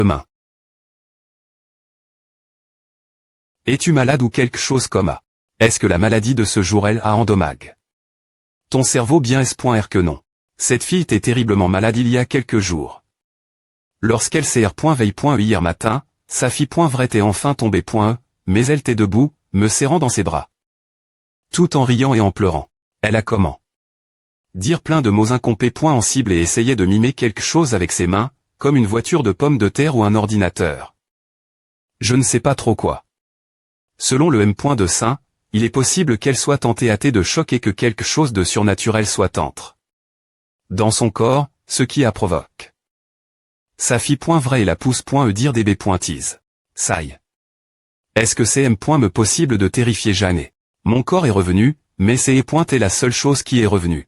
Demain. Es-tu malade ou quelque chose comme ça? Est-ce que la maladie de ce jour elle a endommage? Ton cerveau bien est que non. Cette fille était terriblement malade il y a quelques jours. Lorsqu'elle s'est veille hier matin, sa fille vrai est enfin tombée mais elle était debout, me serrant dans ses bras. Tout en riant et en pleurant. Elle a comment? Dire plein de mots incompés en cible et essayer de mimer quelque chose avec ses mains, comme une voiture de pommes de terre ou un ordinateur. Je ne sais pas trop quoi. Selon le M. de Saint, il est possible qu'elle soit tentée de choc et que quelque chose de surnaturel soit entre dans son corps, ce qui a provoque. Sa fille vrai et la pousse dire des b.tise. Saille. Est-ce que c'est M. me possible de terrifier Jeannet? Mon corps est revenu, mais c'est est la seule chose qui est revenue.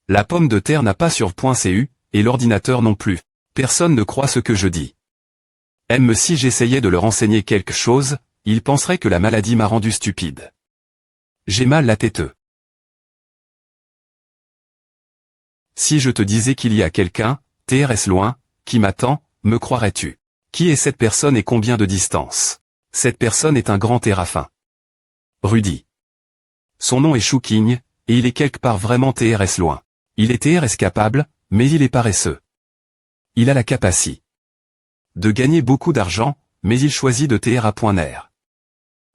La pomme de terre n'a pas sur .cu, et l'ordinateur non plus. Personne ne croit ce que je dis. Même si j'essayais de leur enseigner quelque chose, ils penseraient que la maladie m'a rendu stupide. J'ai mal la tête. Si je te disais qu'il y a quelqu'un, TRS loin, qui m'attend, me croirais-tu? Qui est cette personne et combien de distance? Cette personne est un grand Théraphin. Rudy. Son nom est Chouking, et il est quelque part vraiment TRS loin. Il est TRS capable, mais il est paresseux. Il a la capacité de gagner beaucoup d'argent, mais il choisit de TR à point nerf.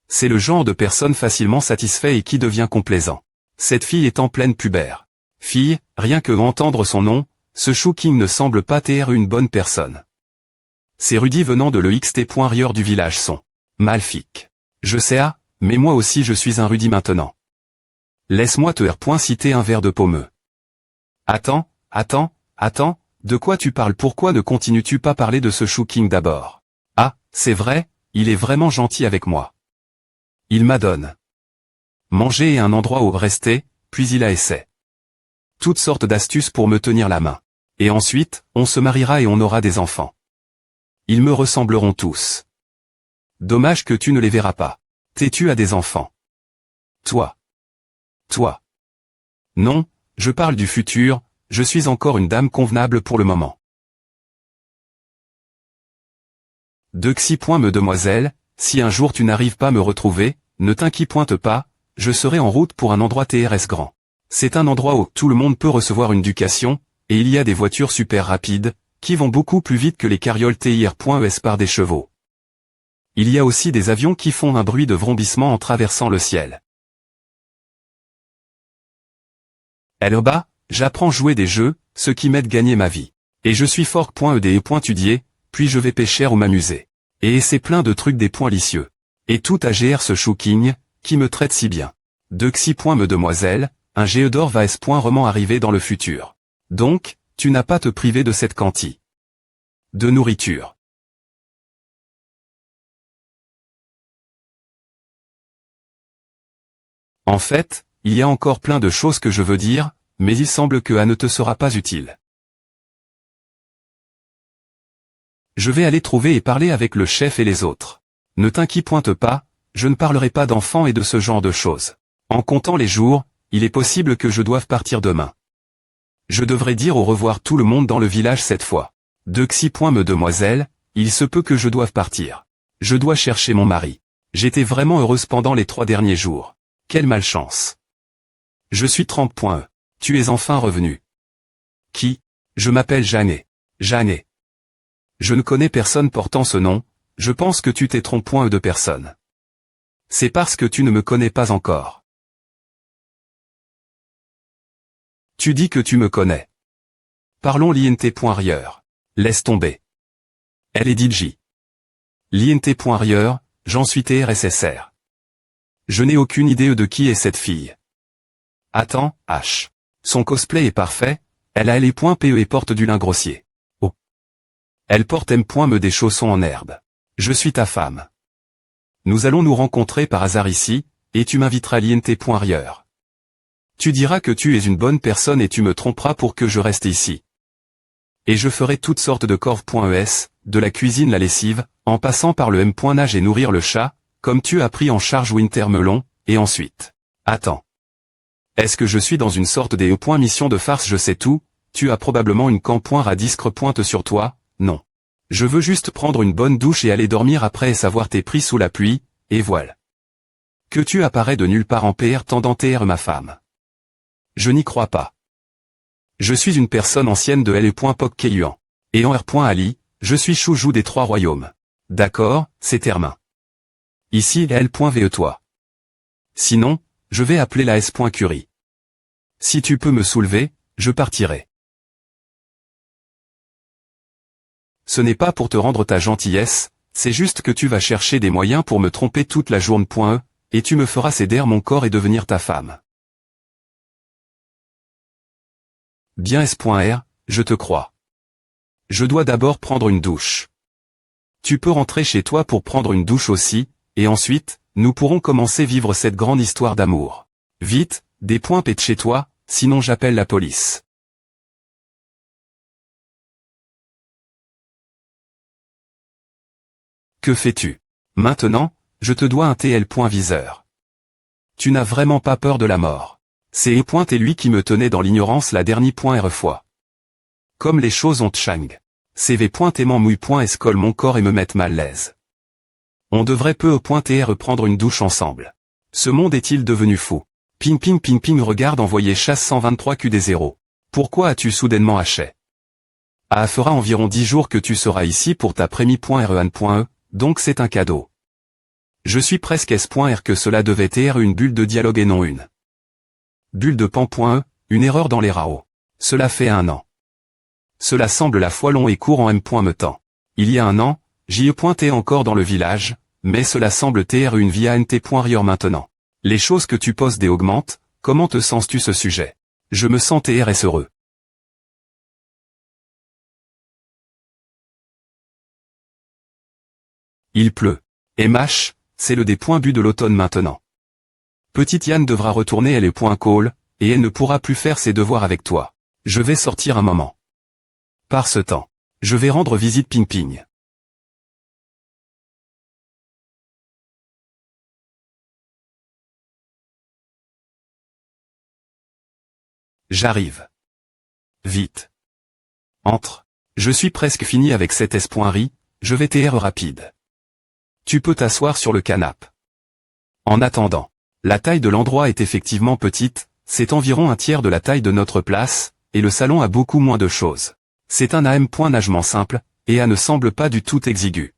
C'est le genre de personne facilement satisfait et qui devient complaisant. Cette fille est en pleine pubère. Fille, rien que entendre son nom, ce Chouking ne semble pas TR une bonne personne. Ces Rudy venant de l'EXT. Du village sont malfiques. Je sais mais moi aussi je suis un Rudy maintenant. Laisse-moi te citer un verre de pommeux. Attends, de quoi tu parles? Pourquoi ne continues-tu pas parler de ce Chouking d'abord? Ah, c'est vrai, il est vraiment gentil avec moi. Il m'a donné manger et un endroit où rester, puis il a essayé toutes sortes d'astuces pour me tenir la main. Et ensuite, on se mariera et on aura des enfants. Ils me ressembleront tous. Dommage que tu ne les verras pas. Tu as des enfants. Toi. Non, je parle du futur, je suis encore une dame convenable pour le moment. Dememoiselle, si un jour tu n'arrives pas à me retrouver, ne t'inquiète pas, je serai en route pour un endroit TRS grand. C'est un endroit où tout le monde peut recevoir une éducation, et il y a des voitures super rapides, qui vont beaucoup plus vite que les carrioles TIR.ES par des chevaux. Il y a aussi des avions qui font un bruit de vrombissement en traversant le ciel. Là-bas, j'apprends jouer des jeux, ce qui m'aide gagner ma vie. Et je suis fort.ed et .étudier, puis je vais pêcher ou m'amuser. Et c'est plein de trucs des points licieux. Et tout à GR ce Chouking, qui me traite si bien. Demoiselle, un Géodore va roman arriver dans le futur. Donc, tu n'as pas te priver de cette quantité de nourriture. En fait, il y a encore plein de choses que je veux dire, mais il semble que ne te sera pas utile. Je vais aller trouver et parler avec le chef et les autres. Ne t'inquiète pas, je ne parlerai pas d'enfants et de ce genre de choses. En comptant les jours, il est possible que je doive partir demain. Je devrais dire au revoir tout le monde dans le village cette fois. Demoiselle, il se peut que je doive partir. Je dois chercher mon mari. J'étais vraiment heureuse pendant les 3 derniers jours. Quelle malchance. Je suis 30.e. Tu es enfin revenu. Qui? Je m'appelle Jeannet. Jeannet. Je ne connais personne portant ce nom, je pense que tu t'es trompé de personne. C'est parce que tu ne me connais pas encore. Tu dis que tu me connais. Parlons l'INT.rieur. Laisse tomber. Elle est DJ. L'INT.rieur, j'en suis TRSSR. Je n'ai aucune idée de qui est cette fille. Attends, H. Son cosplay est parfait, elle a les .pe et porte du lin grossier. Oh. Elle porte M.me des chaussons en herbe. Je suis ta femme. Nous allons nous rencontrer par hasard ici, et tu m'inviteras à l'INT.rieur. Tu diras que tu es une bonne personne et tu me tromperas pour que je reste ici. Et je ferai toutes sortes de corps.es, de la cuisine la lessive, en passant par le M.nage et nourrir le chat, comme tu as pris en charge Winter Melon, et ensuite. Attends. Est-ce que je suis dans une sorte des mission de farce? Je sais tout, tu as probablement une camp.radiscre pointe sur toi, non. Je veux juste prendre une bonne douche et aller dormir après et savoir t'es pris sous la pluie, et voilà. Que tu apparais de nulle part en PR tendant TR ma femme. Je n'y crois pas. Je suis une personne ancienne de L.Poc Keyuan. Et en R.Ali, je suis Choujou des Trois Royaumes. D'accord, c'est Termin. Ici L.Ve toi. Sinon, je vais appeler la S.Curie. Si tu peux me soulever, je partirai. Ce n'est pas pour te rendre ta gentillesse, c'est juste que tu vas chercher des moyens pour me tromper toute la journée. Et tu me feras céder mon corps et devenir ta femme. Bien S.R, je te crois. Je dois d'abord prendre une douche. Tu peux rentrer chez toi pour prendre une douche aussi, et ensuite, nous pourrons commencer vivre cette grande histoire d'amour. Vite, des points pètent chez toi, sinon j'appelle la police. Que fais-tu? Maintenant, je te dois un TL.viseur. Tu n'as vraiment pas peur de la mort. C'est et lui qui me tenait dans l'ignorance la dernière fois. Comme les choses ont chang. CV.aimant mouille.escolle mon corps et me mettent mal à l'aise. On devrait peu au reprendre une douche ensemble. Ce monde est-il devenu fou? Ping ping ping ping regarde envoyer chasse 123 QD0. Pourquoi as-tu soudainement haché? Fera environ 10 jours que tu seras ici pour ta prémie.REAN.E, donc c'est un cadeau. Je suis presque S.R que cela devait être une bulle de dialogue et non une bulle de pan.E, une erreur dans les RAO. Cela fait 1 an. Cela semble la fois long et court en M.me temps. Il y a 1 an, j'y pointais encore dans le village, mais cela semble être une via nt.rior maintenant. Les choses que tu postes augmentent, comment te sens-tu ce sujet? Je me sens TRS heureux. Il pleut. MH, c'est le des.bu de l'automne maintenant. Petite Yann devra retourner elle est call, et elle ne pourra plus faire ses devoirs avec toi. Je vais sortir un moment. Par ce temps, je vais rendre visite Ping Ping. J'arrive. Vite. Entre. Je suis presque fini avec cet S.ri, je vais TR rapide. Tu peux t'asseoir sur le canapé. En attendant, la taille de l'endroit est effectivement petite, c'est environ un tiers de la taille de notre place, et le salon a beaucoup moins de choses. C'est un AM.nagement simple, et A ne semble pas du tout exigu.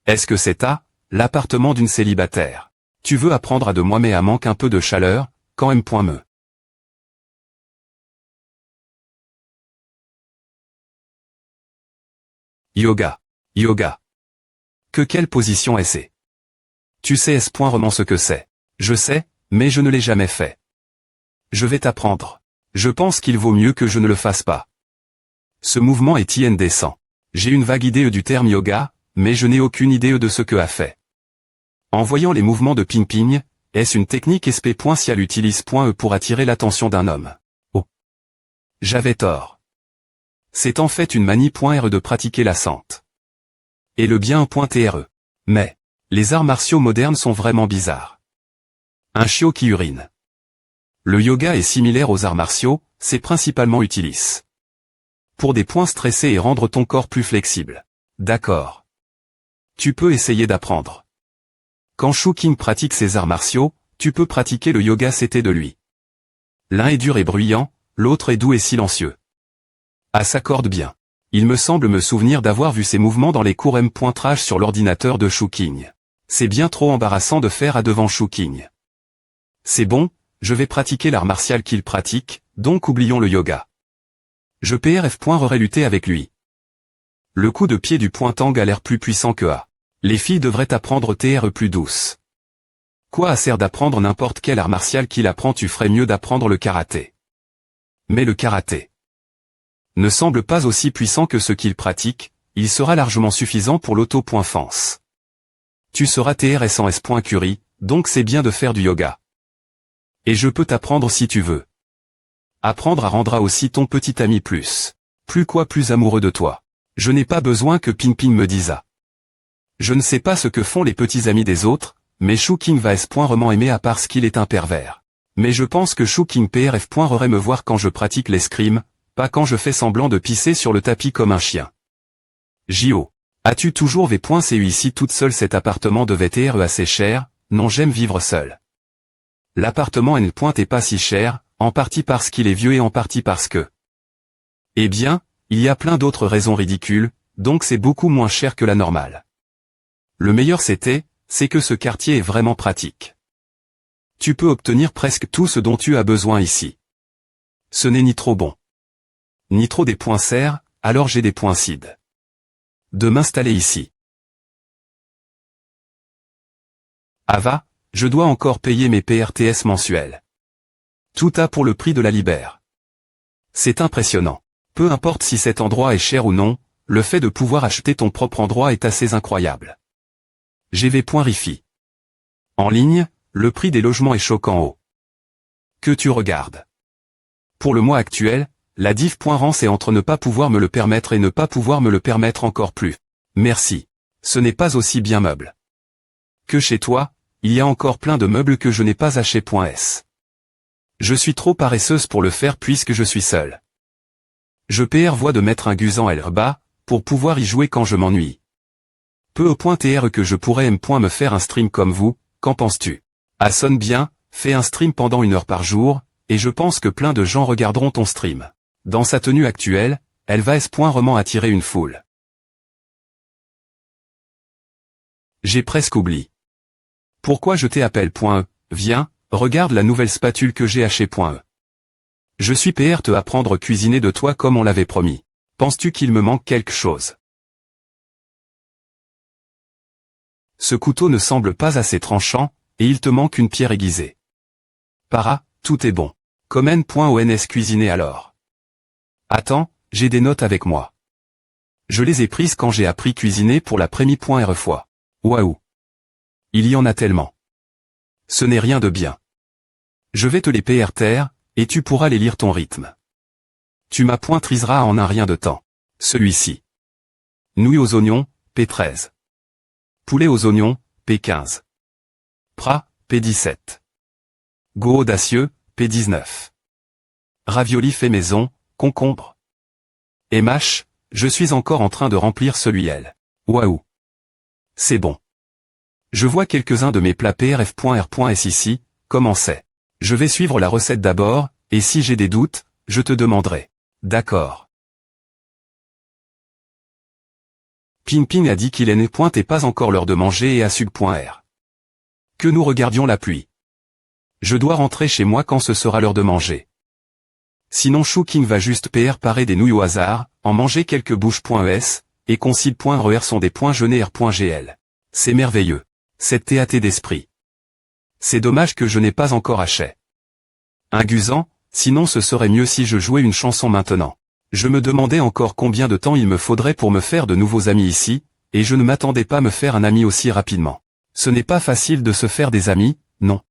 Est-ce que c'est l'appartement d'une célibataire? Tu veux apprendre à de moi mais à manque un peu de chaleur, quand M.me. Yoga. Yoga. Que quelle position est-ce? Tu sais S.roman ce que c'est. Je sais, mais je ne l'ai jamais fait. Je vais t'apprendre. Je pense qu'il vaut mieux que je ne le fasse pas. Ce mouvement est indécent. J'ai une vague idée du terme yoga, mais je n'ai aucune idée de ce que a fait. En voyant les mouvements de Ping Ping, est-ce une technique SP. Si elle utilise.e pour attirer l'attention d'un homme? Oh. J'avais tort. C'est en fait une manie.re de pratiquer la sente. Et le bien.tre. Mais, les arts martiaux modernes sont vraiment bizarres. Un chiot qui urine. Le yoga est similaire aux arts martiaux, c'est principalement utilis. Pour des points stressés et rendre ton corps plus flexible. D'accord. Tu peux essayer d'apprendre. Quand Shu King pratique ses arts martiaux, tu peux pratiquer le yoga c'était de lui. L'un est dur et bruyant, l'autre est doux et silencieux. S'accorde bien. Il me semble me souvenir d'avoir vu ces mouvements dans les cours M.trage sur l'ordinateur de Shu King. C'est bien trop embarrassant de faire devant Shu King. C'est bon, je vais pratiquer l'art martial qu'il pratique, donc oublions le yoga. Je PRF.aurais lutter avec lui. Le coup de pied du Tang a l'air plus puissant que A. Les filles devraient apprendre TR plus douce. Quoi à sert d'apprendre n'importe quel art martial qu'il apprend? Tu ferais mieux d'apprendre le karaté. Mais le karaté ne semble pas aussi puissant que ce qu'il pratique, il sera largement suffisant pour l'auto.fence. Tu seras TRS en S.Curie, donc c'est bien de faire du yoga. Et je peux t'apprendre si tu veux. Apprendre rendra aussi ton petit ami plus amoureux de toi. Je n'ai pas besoin que Ping Ping me dise ça. Je ne sais pas ce que font les petits amis des autres, mais Shu King va S.roman aimer à part ce qu'il est un pervers. Mais je pense que Shu King PRF.aurait me voir quand je pratique l'escrime, pas quand je fais semblant de pisser sur le tapis comme un chien. J.O. As-tu toujours V.cu ici toute seule? Cet appartement devait être assez cher, non j'aime vivre seul. L'appartement N.est pas si cher, en partie parce qu'il est vieux et en partie parce que... Eh bien, il y a plein d'autres raisons ridicules, donc c'est beaucoup moins cher que la normale. Le meilleur c'est que ce quartier est vraiment pratique. Tu peux obtenir presque tout ce dont tu as besoin ici. Ce n'est ni trop bon, ni trop des points serres, alors j'ai des points CID. De m'installer ici. Ava, je dois encore payer mes PRTS mensuels. Tout a pour le prix de la Libère. C'est impressionnant. Peu importe si cet endroit est cher ou non, le fait de pouvoir acheter ton propre endroit est assez incroyable. GV.Rifi. En ligne, le prix des logements est choquant haut. Que tu regardes. Pour le mois actuel, la div.rance est entre ne pas pouvoir me le permettre et ne pas pouvoir me le permettre encore plus. Merci. Ce n'est pas aussi bien meuble. Que chez toi, il y a encore plein de meubles que je n'ai pas achetés.s. Je suis trop paresseuse pour le faire puisque je suis seule. Je prévois de mettre un Guzan L-bas, pour pouvoir y jouer quand je m'ennuie. Peu au point tr que je pourrais me faire un stream comme vous, qu'en penses-tu? Ah sonne bien, fais un stream pendant 1 heure par jour, et je pense que plein de gens regarderont ton stream. Dans sa tenue actuelle, elle va vraiment attirer une foule. J'ai presque oublié. Pourquoi je t'appelle.e? Viens, regarde la nouvelle spatule que j'ai achetée.e. Je suis te apprendre cuisiner de toi comme on l'avait promis. Penses-tu qu'il me manque quelque chose? Ce couteau ne semble pas assez tranchant, et il te manque une pierre aiguisée. Para, tout est bon. Comment.ons cuisiner alors? Attends, j'ai des notes avec moi. Je les ai prises quand j'ai appris cuisiner pour la première fois. Waouh! Il y en a tellement. Ce n'est rien de bien. Je vais te les PRTR, et tu pourras les lire ton rythme. Tu m'appointriseras en un rien de temps. Celui-ci. Nouilles aux oignons, P13. Poulet aux oignons, P15. Prat, P17. Go audacieux, P19. Ravioli fait maison, concombre. Et mâche, je suis encore en train de remplir celui-là. Waouh. C'est bon. Je vois quelques-uns de mes plats prf.r.s ici, comment c'est? Je vais suivre la recette d'abord, et si j'ai des doutes, je te demanderai. D'accord. Ping a dit qu'il n'est pas encore l'heure de manger et à sug.r. Que nous regardions la pluie. Je dois rentrer chez moi quand ce sera l'heure de manger. Sinon Chouking va juste parer des nouilles au hasard, en manger quelques bouches.es, et concile.rer sont des points jeûnés r.gl. C'est merveilleux. Cette TAT d'esprit. C'est dommage que je n'ai pas encore acheté. Un Guzan, sinon ce serait mieux si je jouais une chanson maintenant. Je me demandais encore combien de temps il me faudrait pour me faire de nouveaux amis ici, et je ne m'attendais pas à me faire un ami aussi rapidement. Ce n'est pas facile de se faire des amis, non.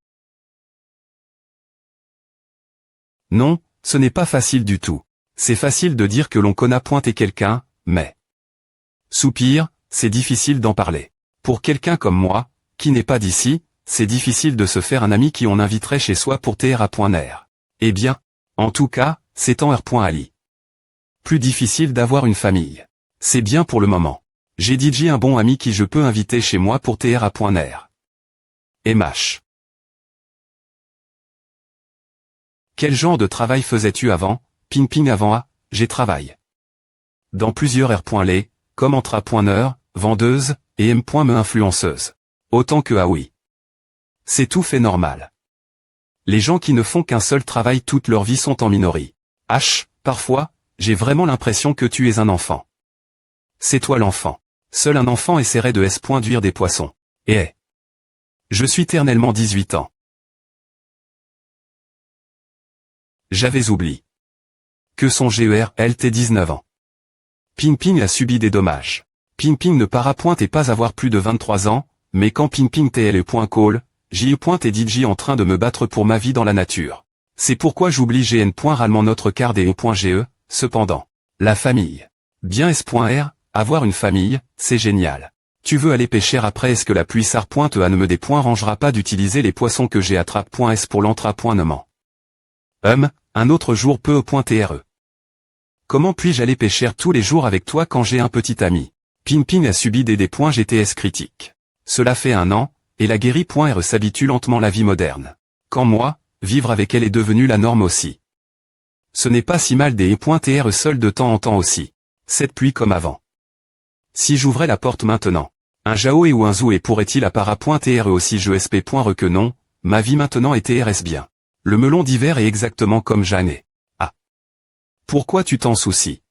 Non, ce n'est pas facile du tout. C'est facile de dire que l'on connaît pointer quelqu'un, mais... Soupir, c'est difficile d'en parler. Pour quelqu'un comme moi, qui n'est pas d'ici, c'est difficile de se faire un ami qui on inviterait chez soi pour tra.ner. Eh bien, en tout cas, c'est en r.ali. Plus difficile d'avoir une famille. C'est bien pour le moment. J'ai DJ un bon ami qui je peux inviter chez moi pour tra.ner. Et mâche. Quel genre de travail faisais-tu avant? Ping avant A, j'ai travaillé. Dans plusieurs r.les, comme entra.neur, vendeuse, et m.me influenceuse. Autant que ah oui. C'est tout fait normal. Les gens qui ne font qu'un seul travail toute leur vie sont en minorie. Parfois, j'ai vraiment l'impression que tu es un enfant. C'est toi l'enfant. Seul un enfant essaierait de s'duire des poissons. Et je suis éternellement 18 ans. J'avais oublié. Que son GER-LT 19 ans. Ping a subi des dommages. Ping ne et pas avoir plus de 23 ans, mais quand Ping tl.call, J.et DJ en train de me battre pour ma vie dans la nature. C'est pourquoi j'oublie gn.ralement notre card et e.ge, cependant. La famille. Bien s.r, avoir une famille, c'est génial. Tu veux aller pêcher après est-ce que la pluie sar.a ne me des points rangera pas d'utiliser les poissons que j'ai attrape.s pour l'entra.nement. Un autre jour peut e.tre. Comment puis-je aller pêcher tous les jours avec toi quand j'ai un petit ami? Ping Ping a subi des points GTS critiques. Cela fait 1 an, et la guérie.re s'habitue lentement à la vie moderne. Quand moi, vivre avec elle est devenu la norme aussi. Ce n'est pas si mal des .tr seul de temps en temps aussi. Cette pluie comme avant. Si j'ouvrais la porte maintenant, un Jaoé ou un Zoé pourrait-il appara.tr aussi je sp.re que non, ma vie maintenant est TRS bien. Le melon d'hiver est exactement comme Jeanne. Ah. Pourquoi tu t'en soucies?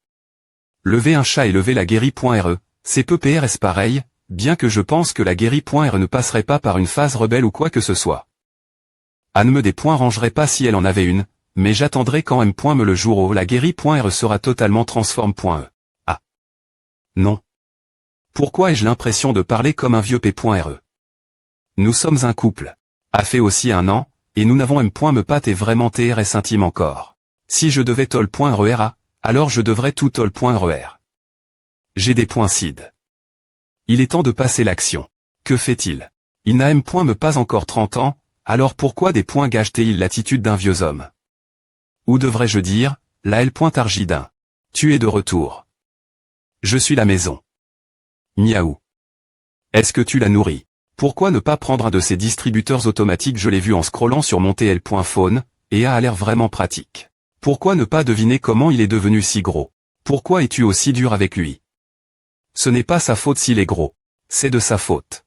Lever un chat et lever la guérie.re, c'est peu PRS pareil, bien que je pense que la guérie.re ne passerait pas par une phase rebelle ou quoi que ce soit. Anne me des points rangerait pas si elle en avait une, mais j'attendrai quand même me le jour où la guérie.re sera totalement transforme.e. Ah. Non. Pourquoi ai-je l'impression de parler comme un vieux p.re? Nous sommes un couple. A fait aussi 1 an, et nous n'avons me pat et vraiment TRS intime encore. Si je devais tol.rera, alors je devrais tout tol.rer. J'ai des points cid. Il est temps de passer l'action. Que fait-il? Il n'a me pas encore 30 ans, alors pourquoi des points gâche-t-il l'attitude d'un vieux homme? Ou devrais-je dire, la L.Argidin. Tu es de retour. Je suis la maison. Miaou. Est-ce que tu la nourris? Pourquoi ne pas prendre un de ces distributeurs automatiques? Je l'ai vu en scrollant sur mon TL.phone, et a l'air vraiment pratique. Pourquoi ne pas deviner comment il est devenu si gros? Pourquoi es-tu aussi dur avec lui? Ce n'est pas sa faute s'il est gros. C'est de sa faute.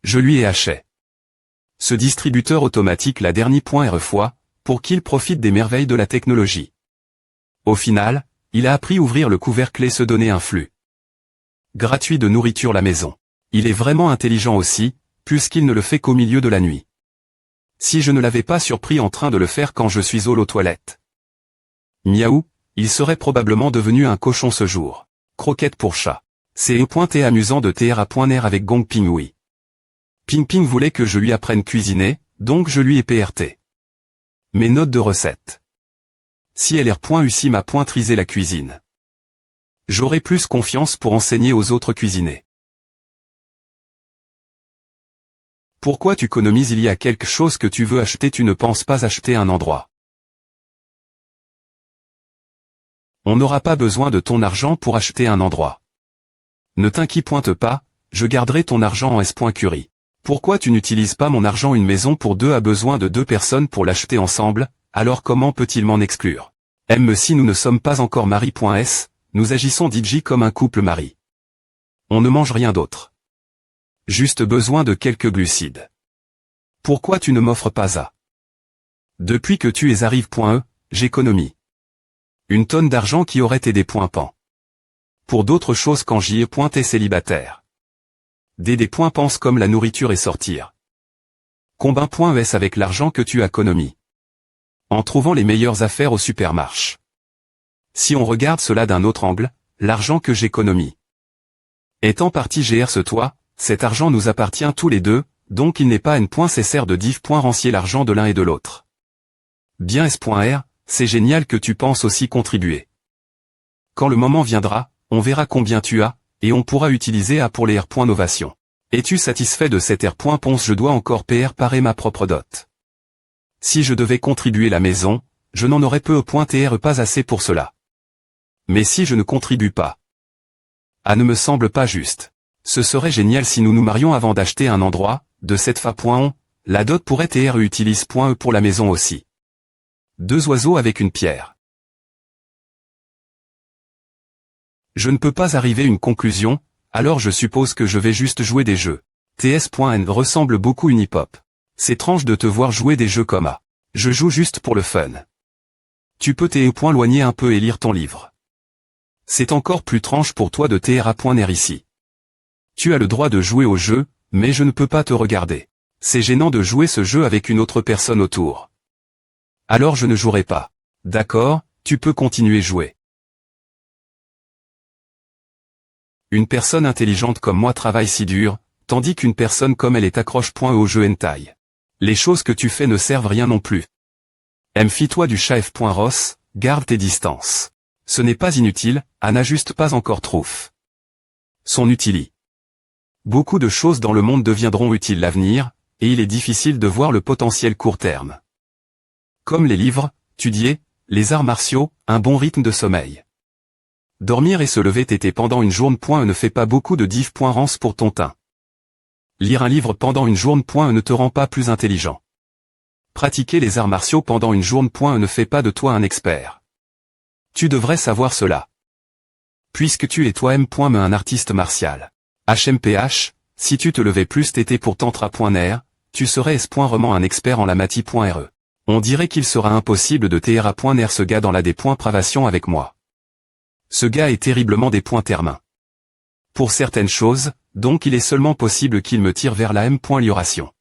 Je lui ai haché. Ce distributeur automatique la dernière fois, pour qu'il profite des merveilles de la technologie. Au final, il a appris à ouvrir le couvercle et se donner un flux gratuit de nourriture la maison. Il est vraiment intelligent aussi, puisqu'il ne le fait qu'au milieu de la nuit. Si je ne l'avais pas surpris en train de le faire quand je suis aux toilettes. Miaou, il serait probablement devenu un cochon ce jour. Croquette pour chat. C'est pointé amusant de TRA.ner avec Gong Ping oui. Ping Ping voulait que je lui apprenne cuisiner, donc je lui ai PRT. Mes notes de recette. Si LR.UCI m'a pointrisé la cuisine. J'aurai plus confiance pour enseigner aux autres cuisiner. Pourquoi tu économises? Il y a quelque chose que tu veux acheter, tu ne penses pas acheter un endroit. On n'aura pas besoin de ton argent pour acheter un endroit. Ne t'inquiète pas, je garderai ton argent en S.Curie. Pourquoi tu n'utilises pas mon argent? Une maison pour 2 a besoin de 2 personnes pour l'acheter ensemble, alors comment peut-il m'en exclure? Si nous ne sommes pas encore mari.s, nous agissons DJ comme un couple mari. On ne mange rien d'autre. Juste besoin de quelques glucides. Pourquoi tu ne m'offres pas ça? Depuis que tu es arrive.e, j'économise. Une tonne d'argent qui aurait été des points pan. Pour d'autres choses quand j'y ai pointé célibataire. Des points pense comme la nourriture et sortir. Combien.es avec l'argent que tu économises. En trouvant les meilleures affaires au supermarché. Si on regarde cela d'un autre angle, l'argent que j'économise est en partie GR toi, cet argent nous appartient tous les deux, donc il n'est pas nécessaire de rancier l'argent de l'un et de l'autre. Bien S.R, c'est génial que tu penses aussi contribuer. Quand le moment viendra, on verra combien tu as, et on pourra utiliser A pour les R.Novation. Es-tu satisfait de cet R.Ponce? Je dois encore parer ma propre dot. Si je devais contribuer la maison, je n'en aurais peu .tr pas assez pour cela. Mais si je ne contribue pas, ne me semble pas juste. Ce serait génial si nous nous marions avant d'acheter un endroit, de cette fa.on, la dot pourrait tr utilise.e pour la maison aussi. 2 oiseaux avec une pierre. Je ne peux pas arriver à une conclusion, alors je suppose que je vais juste jouer des jeux. ts.n ressemble beaucoup Unipop. C'est étrange de te voir jouer des jeux comme A. Je joue juste pour le fun. Tu peux loigner un peu et lire ton livre. C'est encore plus étrange pour toi de tra.ner ici. Tu as le droit de jouer au jeu, mais je ne peux pas te regarder. C'est gênant de jouer ce jeu avec une autre personne autour. Alors je ne jouerai pas. D'accord, tu peux continuer jouer. Une personne intelligente comme moi travaille si dur, tandis qu'une personne comme elle est accroche.e au jeu hentai. Les choses que tu fais ne servent rien non plus. Fie-toi du chat F.Ross, garde tes distances. Ce n'est pas inutile, n'a juste pas encore trouf. Son utili. Beaucoup de choses dans le monde deviendront utiles l'avenir, et il est difficile de voir le potentiel court terme. Comme les livres, étudier, les arts martiaux, un bon rythme de sommeil. Dormir et se lever tété pendant une journée. Ne fait pas beaucoup de diff. Rance pour ton teint. Lire un livre pendant une journée. Ne te rend pas plus intelligent. Pratiquer les arts martiaux pendant une journée. Ne fait pas de toi un expert. Tu devrais savoir cela. Puisque tu es toi-même. Mais un artiste martial. HMPH, si tu te levais plus tété pour tantra.ner, tu serais s.rement un expert en la mati.re. On dirait qu'il sera impossible de tra.ner ce gars dans la pravation avec moi. Ce gars est terriblement termain. Pour certaines choses, donc il est seulement possible qu'il me tire vers la m.lioration.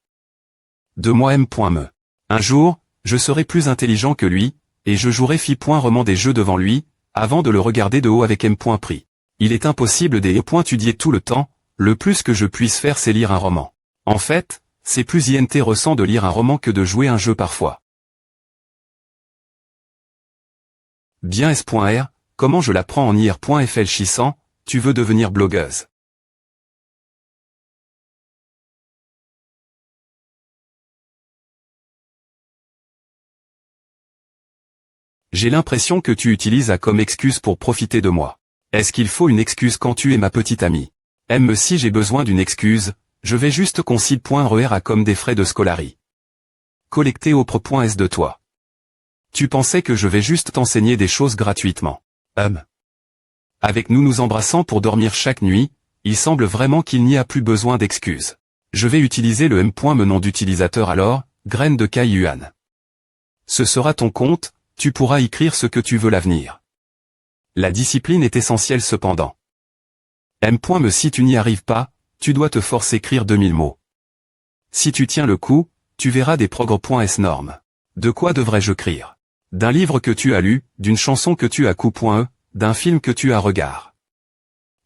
De moi m.me. Un jour, je serai plus intelligent que lui, et je jouerai fi.rement des jeux devant lui, avant de le regarder de haut avec m.prix. Il est impossible d'étudier tout le temps, le plus que je puisse faire c'est lire un roman. En fait, c'est plus intéressant de lire un roman que de jouer un jeu parfois. Bien s.r, comment je l'apprends en ir.fl600, tu veux devenir blogueuse. J'ai l'impression que tu utilises ça comme excuse pour profiter de moi. Est-ce qu'il faut une excuse quand tu es ma petite amie? Si j'ai besoin d'une excuse, je vais juste concile.rer à comme des frais de scolarie. Collecter auprès.s de toi. Tu pensais que je vais juste t'enseigner des choses gratuitement. Avec nous embrassant pour dormir chaque nuit, il semble vraiment qu'il n'y a plus besoin d'excuses. Je vais utiliser le me nom d'utilisateur alors, graine de Kai Yuan. Ce sera ton compte, tu pourras écrire ce que tu veux l'avenir. La discipline est essentielle cependant. Me si tu n'y arrives pas, tu dois te forcer à écrire 2000 mots. Si tu tiens le coup, tu verras des progrès.s normes. De quoi devrais-je écrire? D'un livre que tu as lu, d'une chanson que tu as coup.e, d'un film que tu as regard.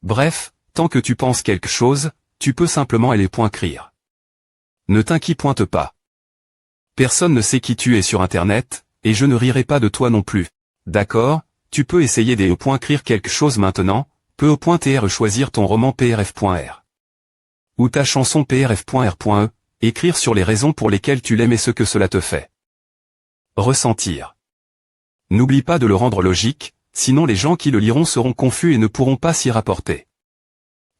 Bref, tant que tu penses quelque chose, tu peux simplement écrire. Ne t'inquiète pas. Personne ne sait qui tu es sur Internet, et je ne rirai pas de toi non plus. D'accord, tu peux essayer d'écrire quelque chose maintenant, peu.tr choisir ton roman prf.r. Ou ta chanson prf.r.e, écrire sur les raisons pour lesquelles tu l'aimes et ce que cela te fait ressentir. N'oublie pas de le rendre logique, sinon les gens qui le liront seront confus et ne pourront pas s'y rapporter.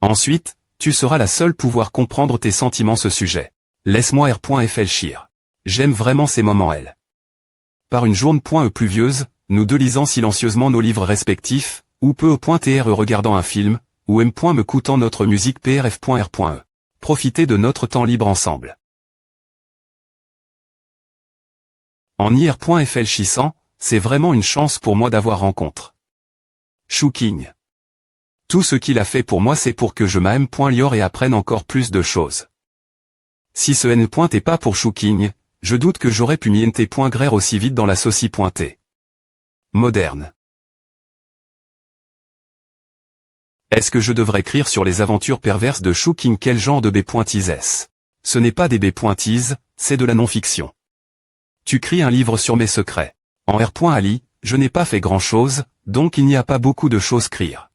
Ensuite, tu seras la seule pouvoir comprendre tes sentiments ce sujet. Laisse-moi r.flchir. J'aime vraiment ces moments elle. Par une journée pluvieuse, nous deux lisant silencieusement nos livres respectifs, ou peu.tr regardant un film, ou m'écoutant notre musique prf.r.e. Profitez de notre temps libre ensemble. En ir.fl600, c'est vraiment une chance pour moi d'avoir rencontre. Chouking. Tout ce qu'il a fait pour moi c'est pour que je m'aime.lior et apprenne encore plus de choses. Si ce n. est pas pour Chouking, je doute que j'aurais pu m'y.grère aussi vite dans la saucie.t. Moderne. Est-ce que je devrais écrire sur les aventures perverses de Chouking? Quel genre de b.is est-ce? Ce n'est pas des b.is, c'est de la non-fiction. Tu écris un livre sur mes secrets. En r.ali, je n'ai pas fait grand-chose, donc il n'y a pas beaucoup de choses à écrire.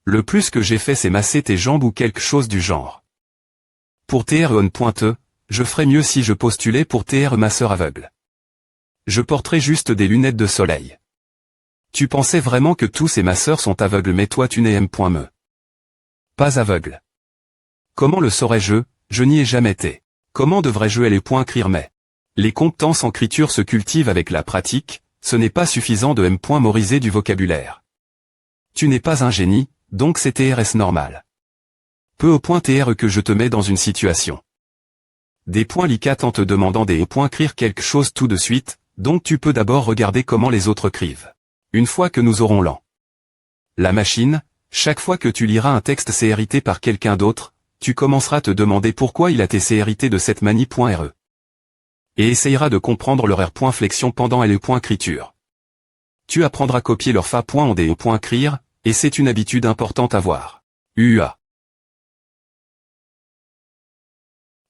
Le plus que j'ai fait c'est masser tes jambes ou quelque chose du genre. Pour tr.e, je ferais mieux si je postulais pour tr masseur aveugle. Je porterais juste des lunettes de soleil. Tu pensais vraiment que tous ces masseurs sont aveugles mais toi tu n'es m.me. Pas aveugle. Comment le saurais-je? Je n'y ai jamais été. Comment devrais-je écrire mais? Les compétences en écriture se cultivent avec la pratique, ce n'est pas suffisant de m'oriser du vocabulaire. Tu n'es pas un génie, donc c'est TRS normal. Peu.tr que je te mets dans une situation. Des points licates en te demandant écrire quelque chose tout de suite, donc tu peux d'abord regarder comment les autres écrivent. Une fois que nous aurons la machine, chaque fois que tu liras un texte c'est hérité par quelqu'un d'autre, tu commenceras à te demander pourquoi il a été hérité de cette manie.re. Et essayeras de comprendre leur r.flexion pendant écriture. Tu apprendras à copier leur fa.écrire, et c'est une habitude importante à avoir. UA.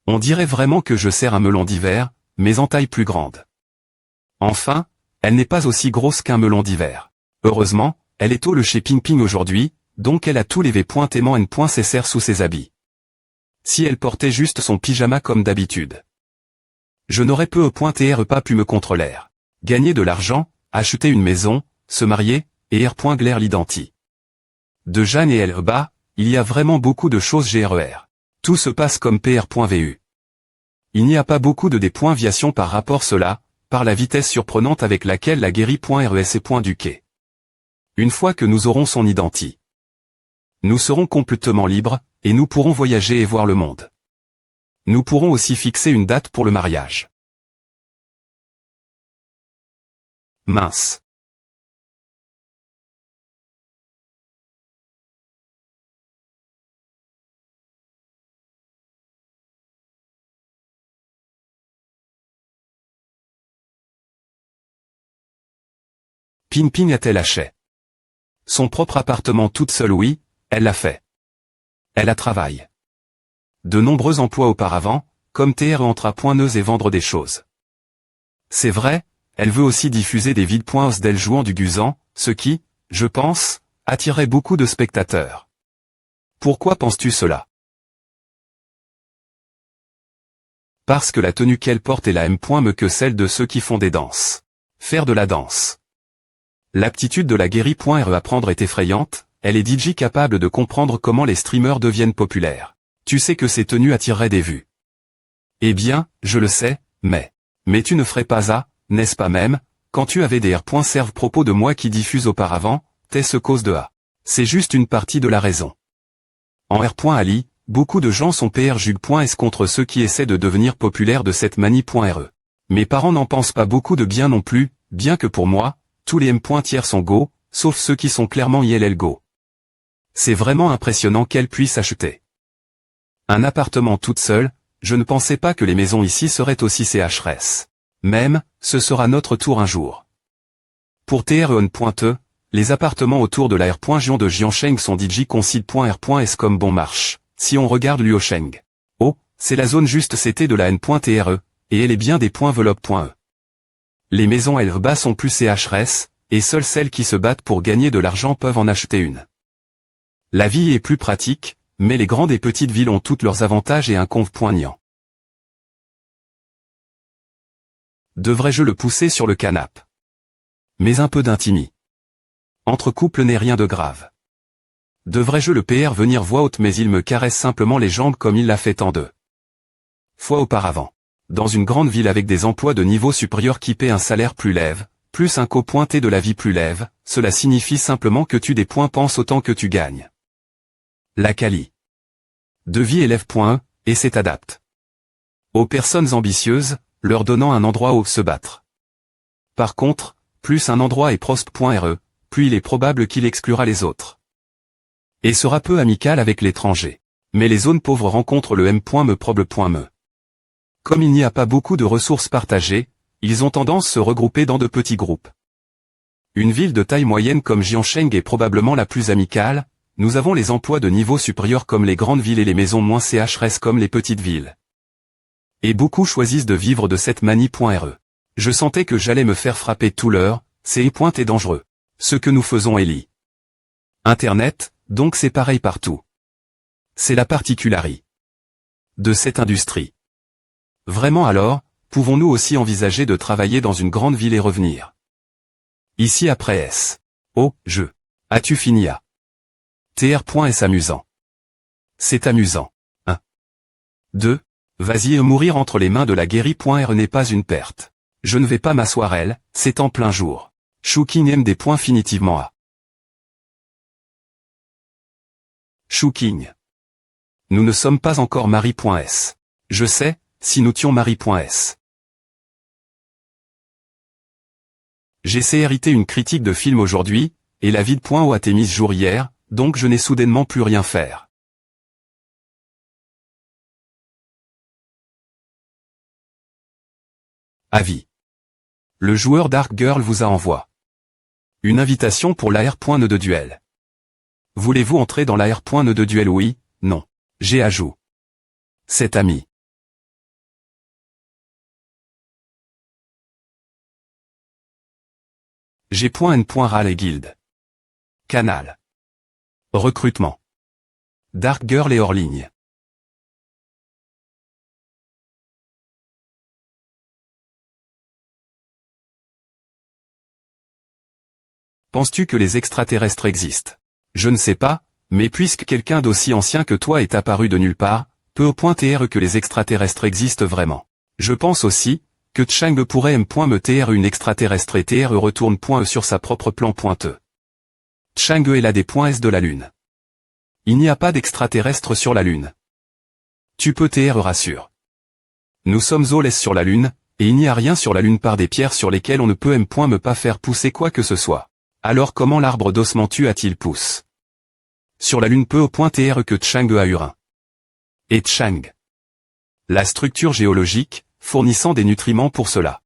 On dirait vraiment que je sers un melon d'hiver, mais en taille plus grande. Enfin, elle n'est pas aussi grosse qu'un melon d'hiver. Heureusement, elle est le chez Ping Ping aujourd'hui, donc elle a tous les v.aimant n.cr sous ses habits. Si elle portait juste son pyjama comme d'habitude. Je n'aurais peu.tr pas pu me contrôler. Gagner de l'argent, acheter une maison, se marier, et r.glaire l'identie. De Jeanne et elle bas, il y a vraiment beaucoup de choses GRER. Tout se passe comme PR.vu. Il n'y a pas beaucoup de déviation par rapport cela, par la vitesse surprenante avec laquelle la guérie.RES est point du quai. Une fois que nous aurons son identité, nous serons complètement libres, et nous pourrons voyager et voir le monde. Nous pourrons aussi fixer une date pour le mariage. Mince. Pin a-t-elle acheté son propre appartement toute seule? Oui, elle l'a fait. Elle a travaillé de nombreux emplois auparavant, comme TR Entra.neuse et vendre des choses. C'est vrai, elle veut aussi diffuser des vides.os d'elle jouant du guzan, ce qui, je pense, attirerait beaucoup de spectateurs. Pourquoi penses-tu cela? Parce que la tenue qu'elle porte est la même que celle de ceux qui font des danses. Faire de la danse. L'aptitude de la guérie.re à apprendre est effrayante, elle est DJ capable de comprendre comment les streamers deviennent populaires. Tu sais que ces tenues attireraient des vues. Eh bien, je le sais, mais tu ne ferais pas ça, n'est-ce pas même, quand tu avais des R.serve propos de moi qui diffuse auparavant, t'es ce cause de A. C'est juste une partie de la raison. En R.ali, beaucoup de gens sont PRjug.s contre ceux qui essaient de devenir populaires de cette manie.re. Mes parents n'en pensent pas beaucoup de bien non plus, bien que pour moi, tous les M.tiers sont go, sauf ceux qui sont clairement ILL go. C'est vraiment impressionnant qu'elle puisse acheter un appartement toute seule, je ne pensais pas que les maisons ici seraient aussi CHRS. Même, ce sera notre tour un jour. Pour TREON.e, les appartements autour de la R.Gion de Jiancheng sont DJ.Concide.R.S comme bon marche, si on regarde Luocheng. Oh, c'est la zone juste CT de la N.TRE, et elle est bien des .Velop.e. Les maisons bas sont plus CHRS, et seules celles qui se battent pour gagner de l'argent peuvent en acheter une. La vie est plus pratique, mais les grandes et petites villes ont toutes leurs avantages et un conf poignant. Devrais-je le pousser sur le canapé? Mais un peu d'intimité. Entre couples n'est rien de grave. Devrais-je le PR venir voix haute mais il me caresse simplement les jambes comme il l'a fait tant de fois auparavant. Dans une grande ville avec des emplois de niveau supérieur qui paient un salaire plus lève, plus un copointé de la vie plus lève, cela signifie simplement que tu des points penses autant que tu gagnes. La quali de vie élève.e, et c'est adapte aux personnes ambitieuses, leur donnant un endroit où se battre. Par contre, plus un endroit est prospe.re, plus il est probable qu'il exclura les autres. Et sera peu amical avec l'étranger. Mais les zones pauvres rencontrent le M.me proble.me. Comme il n'y a pas beaucoup de ressources partagées, ils ont tendance à se regrouper dans de petits groupes. Une ville de taille moyenne comme Jiancheng est probablement la plus amicale, nous avons les emplois de niveau supérieur comme les grandes villes et les maisons moins CHRS comme les petites villes. Et beaucoup choisissent de vivre de cette manie.re. Je sentais que j'allais me faire frapper tout l'heure, c'est et dangereux. Ce que nous faisons Ellie. Internet, donc c'est pareil partout. C'est la particularité de cette industrie. Vraiment alors, pouvons-nous aussi envisager de travailler dans une grande ville et revenir ici après S. Oh, as-tu fini à TR.S amusant. C'est amusant. 1. 2. Vas-y mourir entre les mains de la guérie.R n'est pas une perte. Je ne vais pas m'asseoir elle, c'est en plein jour. Shuking aime des points finitivement à Shuking. Nous ne sommes pas encore Marie.S. Je sais, si nous tions Marie.S. J'ai hérité une critique de film aujourd'hui, et la vide.o a été mise jour hier, donc je n'ai soudainement plus rien faire. Avis. Le joueur Dark Girl vous a envoyé une invitation pour l'AR.ne de duel. Voulez-vous entrer dans l'AR.ne de duel? Oui, non. J'ai ajout. Cet ami. G.N.Ral et Guild. Canal. Recrutement. Dark Girl et hors ligne. Penses-tu que les extraterrestres existent? Je ne sais pas, mais puisque quelqu'un d'aussi ancien que toi est apparu de nulle part, peu au point TR que les extraterrestres existent vraiment. Je pense aussi, que Chang pourrait me TR une extraterrestre et TR retourne .e sur sa propre plan.e. Chang est là des .s de la Lune. Il n'y a pas d'extraterrestre sur la Lune. Tu peux TR rassure. Nous sommes au laisse sur la Lune, et il n'y a rien sur la Lune par des pierres sur lesquelles on ne peut me pas faire pousser quoi que ce soit. Alors comment l'arbre d'osmantu a-t-il pousse? Sur la Lune peut au point TR que Chang a urin. Et Chang. La structure géologique, fournissant des nutriments pour cela.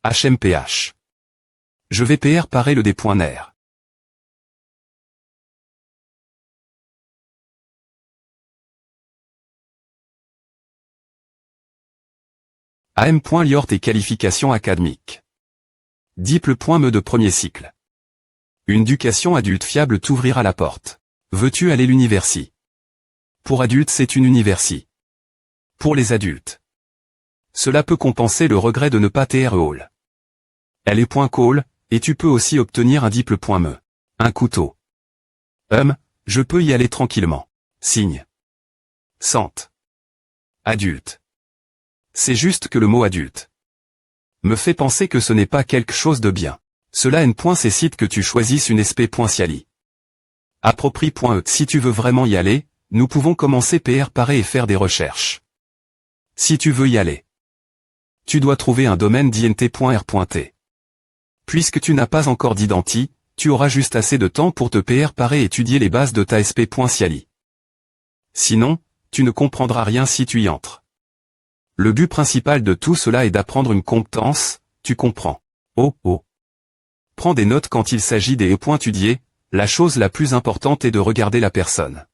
HMPH. Je vais PR parer le des.ner. AM.liort et qualification académique. Diple.me de premier cycle. Une éducation adulte fiable t'ouvrira la porte. Veux-tu aller l'universi? Pour adultes c'est une universi. Pour les adultes. Cela peut compenser le regret de ne pas TR all. Elle est .call, et tu peux aussi obtenir un diple.me. Un couteau. Je peux y aller tranquillement. Signe. Sente. Adulte. C'est juste que le mot adulte me fait penser que ce n'est pas quelque chose de bien. Cela nécessite que tu choisisses une SP.ciali. Approprie.e. Si tu veux vraiment y aller, nous pouvons commencer PR parer et faire des recherches. Si tu veux y aller, tu dois trouver un domaine d'int.r.t. Puisque tu n'as pas encore d'identi, tu auras juste assez de temps pour te PR parer et étudier les bases de ta SP.ciali. Sinon, tu ne comprendras rien si tu y entres. Le but principal de tout cela est d'apprendre une compétence, tu comprends. Prends des notes quand il s'agit des points étudiés, la chose la plus importante est de regarder la personne.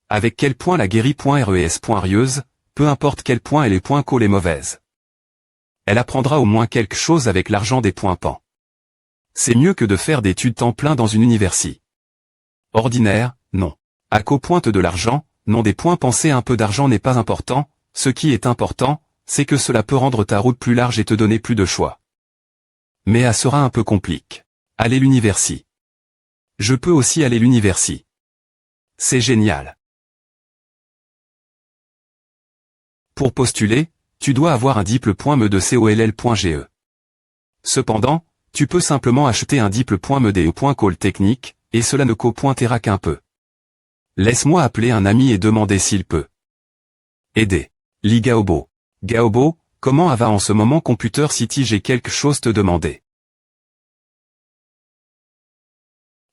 Avec quel point la guérit.res.rieuse, peu importe quel point elle est .call est mauvaise. Elle apprendra au moins quelque chose avec l'argent des points pan. C'est mieux que de faire des études temps plein dans une université. Ordinaire, non. À qu'au pointe de l'argent, non des points penser un peu d'argent n'est pas important, ce qui est important, c'est que cela peut rendre ta route plus large et te donner plus de choix. Mais elle sera un peu compliqué. Aller l'universi. Je peux aussi aller l'universi. C'est génial. Pour postuler, tu dois avoir un diple.me de coll.ge. Cependant, tu peux simplement acheter un diple.me de.call technique, et cela ne co.tera qu'un peu. Laisse-moi appeler un ami et demander s'il peut aider. Li Gaobo. Gaobo, comment va en ce moment Computer City? J'ai quelque chose te demander.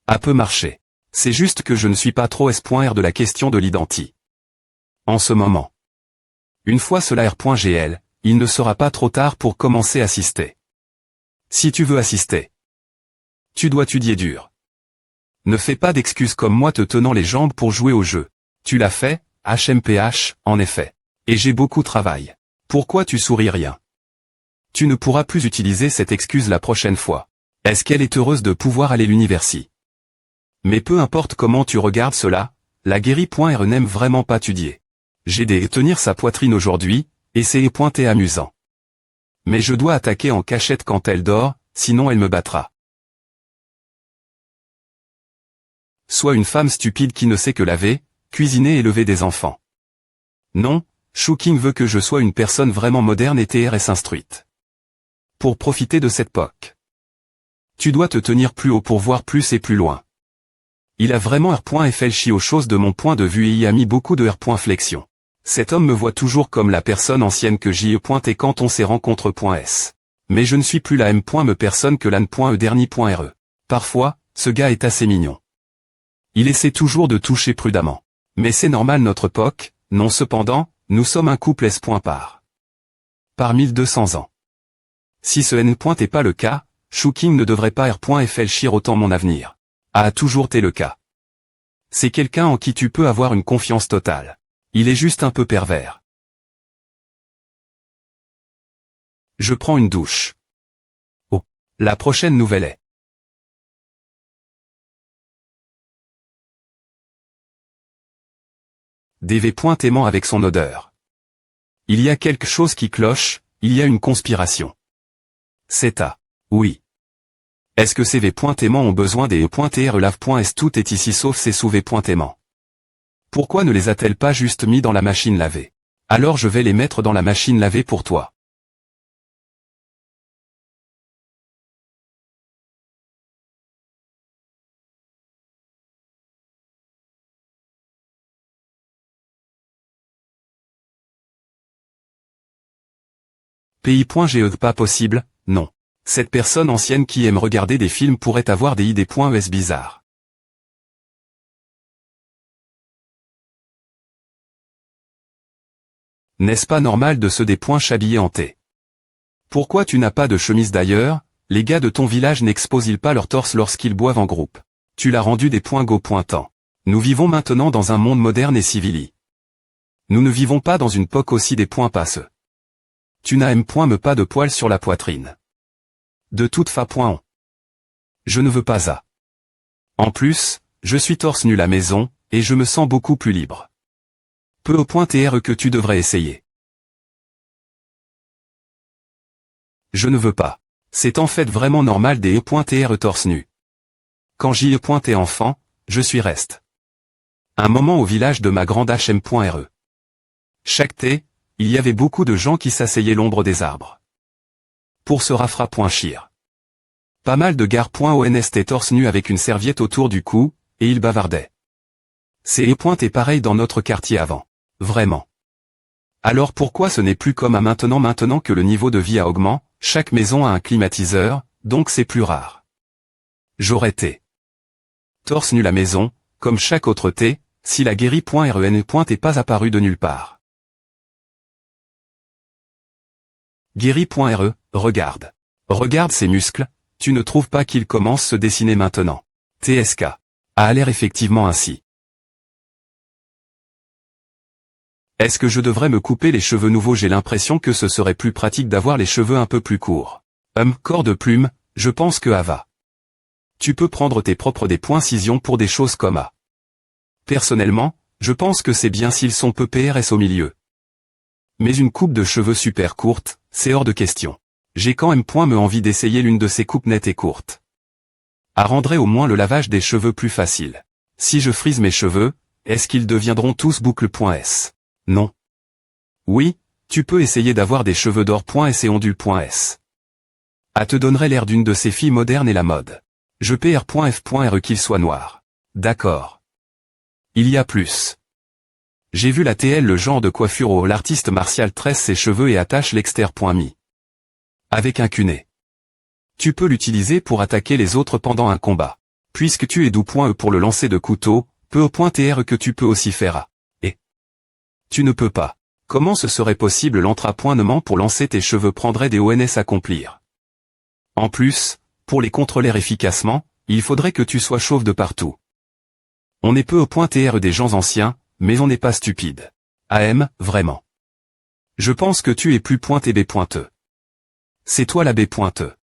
A peu marché. C'est juste que je ne suis pas trop S.R de la question de l'identi. En ce moment. Une fois cela R.gl, il ne sera pas trop tard pour commencer à assister. Si tu veux assister, tu dois étudier dur. Ne fais pas d'excuses comme moi te tenant les jambes pour jouer au jeu. Tu l'as fait, HMPH, en effet. Et j'ai beaucoup travaillé. Pourquoi tu souris rien? Tu ne pourras plus utiliser cette excuse la prochaine fois. Est-ce qu'elle est heureuse de pouvoir aller l'universi? Mais peu importe comment tu regardes cela, la guérie.r n'aime vraiment pas étudier. J'ai des tenir sa poitrine aujourd'hui, et c'est pointé amusant. Mais je dois attaquer en cachette quand elle dort, sinon elle me battra. Sois une femme stupide qui ne sait que laver, cuisiner et lever des enfants. Non, Shuking veut que je sois une personne vraiment moderne et TRS instruite. Pour profiter de cette époque, tu dois te tenir plus haut pour voir plus et plus loin. Il a vraiment R.fléchi aux choses de mon point de vue et y a mis beaucoup de R.flexion. Cet homme me voit toujours comme la personne ancienne que j'y ai pointé quand on s'est rencontre.s. Mais je ne suis plus la M.me personne que l'an.e dernier.re. Parfois, ce gars est assez mignon. Il essaie toujours de toucher prudemment. Mais c'est normal notre époque, non cependant, nous sommes un couple S. Par 1200 ans. Si ce N. n'est pas le cas, Shuking ne devrait pas R.fléchir autant mon avenir. A toujours été le cas. C'est quelqu'un en qui tu peux avoir une confiance totale. Il est juste un peu pervers. Je prends une douche. Oh. La prochaine nouvelle est. DV aimant avec son odeur. Il y a quelque chose qui cloche, il y a une conspiration. C'est à. Oui. Est-ce que ces v.aimants ont besoin des e.lave.s? Tout est ici sauf ces sous v.aimants. Pourquoi ne les a-t-elle pas juste mis dans la machine lavée? Alors je vais les mettre dans la machine lavée pour toi. Pays.ge pas possible, non. Cette personne ancienne qui aime regarder des films pourrait avoir des idées.es bizarres. N'est-ce pas normal de se s'habiller en thé? Pourquoi tu n'as pas de chemise d'ailleurs? Les gars de ton village n'exposent-ils pas leur torse lorsqu'ils boivent en groupe? Tu l'as rendu des .go.temps. Nous vivons maintenant dans un monde moderne et civili. Nous ne vivons pas dans une poque aussi des .passe. Tu n'as me pas de poils sur la poitrine. De toute façon. Je ne veux pas à. En plus, je suis torse nu la maison, et je me sens beaucoup plus libre. Peu au .tr que tu devrais essayer. Je ne veux pas. C'est en fait vraiment normal des e.tr torse nu. Quand j'y ai enfant, je suis reste. Un moment au village de ma grande hm.re. Chaque thé, il y avait beaucoup de gens qui s'asseyaient l'ombre des arbres. Pour se rafra.chir. Pas mal de gars.onst torse nu avec une serviette autour du cou, et ils bavardaient. C'est et pareil dans notre quartier avant. Vraiment. Alors pourquoi ce n'est plus comme à maintenant que le niveau de vie a augmenté, chaque maison a un climatiseur, donc c'est plus rare. J'aurais été torse nu la maison, comme chaque autre thé, si la guérie.ren n'est pas apparue de nulle part. Guérie.re, regarde. Regarde ses muscles, tu ne trouves pas qu'ils commencent à se dessiner maintenant? TSK. A l'air effectivement ainsi. Est-ce que je devrais me couper les cheveux nouveaux? J'ai l'impression que ce serait plus pratique d'avoir les cheveux un peu plus courts. Corps de plume, je pense que va. Tu peux prendre tes propres des.cision pour des choses comme A. Personnellement, je pense que c'est bien s'ils sont peu PRS au milieu. Mais une coupe de cheveux super courte, c'est hors de question. J'ai quand même envie d'essayer l'une de ces coupes nettes et courtes. À rendrait au moins le lavage des cheveux plus facile. Si je frise mes cheveux, est-ce qu'ils deviendront tous boucles.s? Non. Oui, tu peux essayer d'avoir des cheveux d'or.s et ondules.s. Ah, te donnerait l'air d'une de ces filles modernes et la mode. Je pr.f.re qu'il soit noir. D'accord. Il y a plus. J'ai vu la TL le genre de coiffure où l'artiste martial tresse ses cheveux et attache l'exter.mi. Avec un cunet. Tu peux l'utiliser pour attaquer les autres pendant un combat. Puisque tu es d'où.e pour le lancer de couteau, peu au .tr que tu peux aussi faire A. Et. Tu ne peux pas. Comment ce serait possible? L'entrapointement pour lancer tes cheveux prendrait des ONS à accomplir. En plus, pour les contrôler efficacement, il faudrait que tu sois chauve de partout. On est peu au .tr des gens anciens, mais on n'est pas stupide. AM, vraiment. Je pense que tu es plus .tb.e. C'est toi la B.e.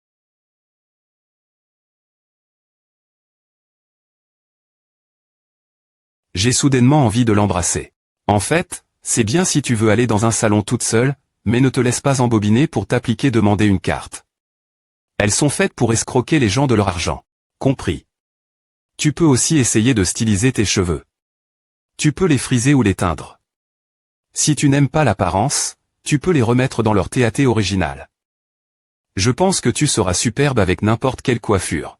J'ai soudainement envie de l'embrasser. En fait, c'est bien si tu veux aller dans un salon toute seule, mais ne te laisse pas embobiner pour t'appliquer demander une carte. Elles sont faites pour escroquer les gens de leur argent. Compris. Tu peux aussi essayer de styliser tes cheveux. Tu peux les friser ou les teindre. Si tu n'aimes pas l'apparence, tu peux les remettre dans leur TAT original. Je pense que tu seras superbe avec n'importe quelle coiffure.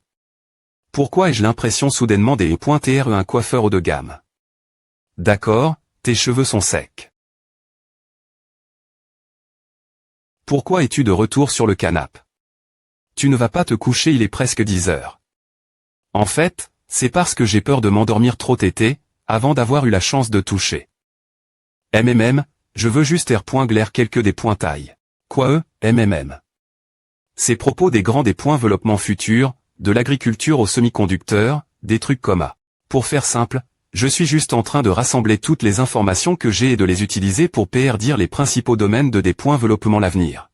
Pourquoi ai-je l'impression soudainement des .tr un coiffeur haut de gamme? D'accord, tes cheveux sont secs. Pourquoi es-tu de retour sur le canapé? Tu ne vas pas te coucher, il est presque 10 heures. En fait, c'est parce que j'ai peur de m'endormir trop tété, avant d'avoir eu la chance de toucher. Je veux juste glaire quelques des taille. Quoi Ces propos des grands développements futurs, de l'agriculture aux semi-conducteurs, des trucs comme A. Pour faire simple, je suis juste en train de rassembler toutes les informations que j'ai et de les utiliser pour dire les principaux domaines de développement l'avenir.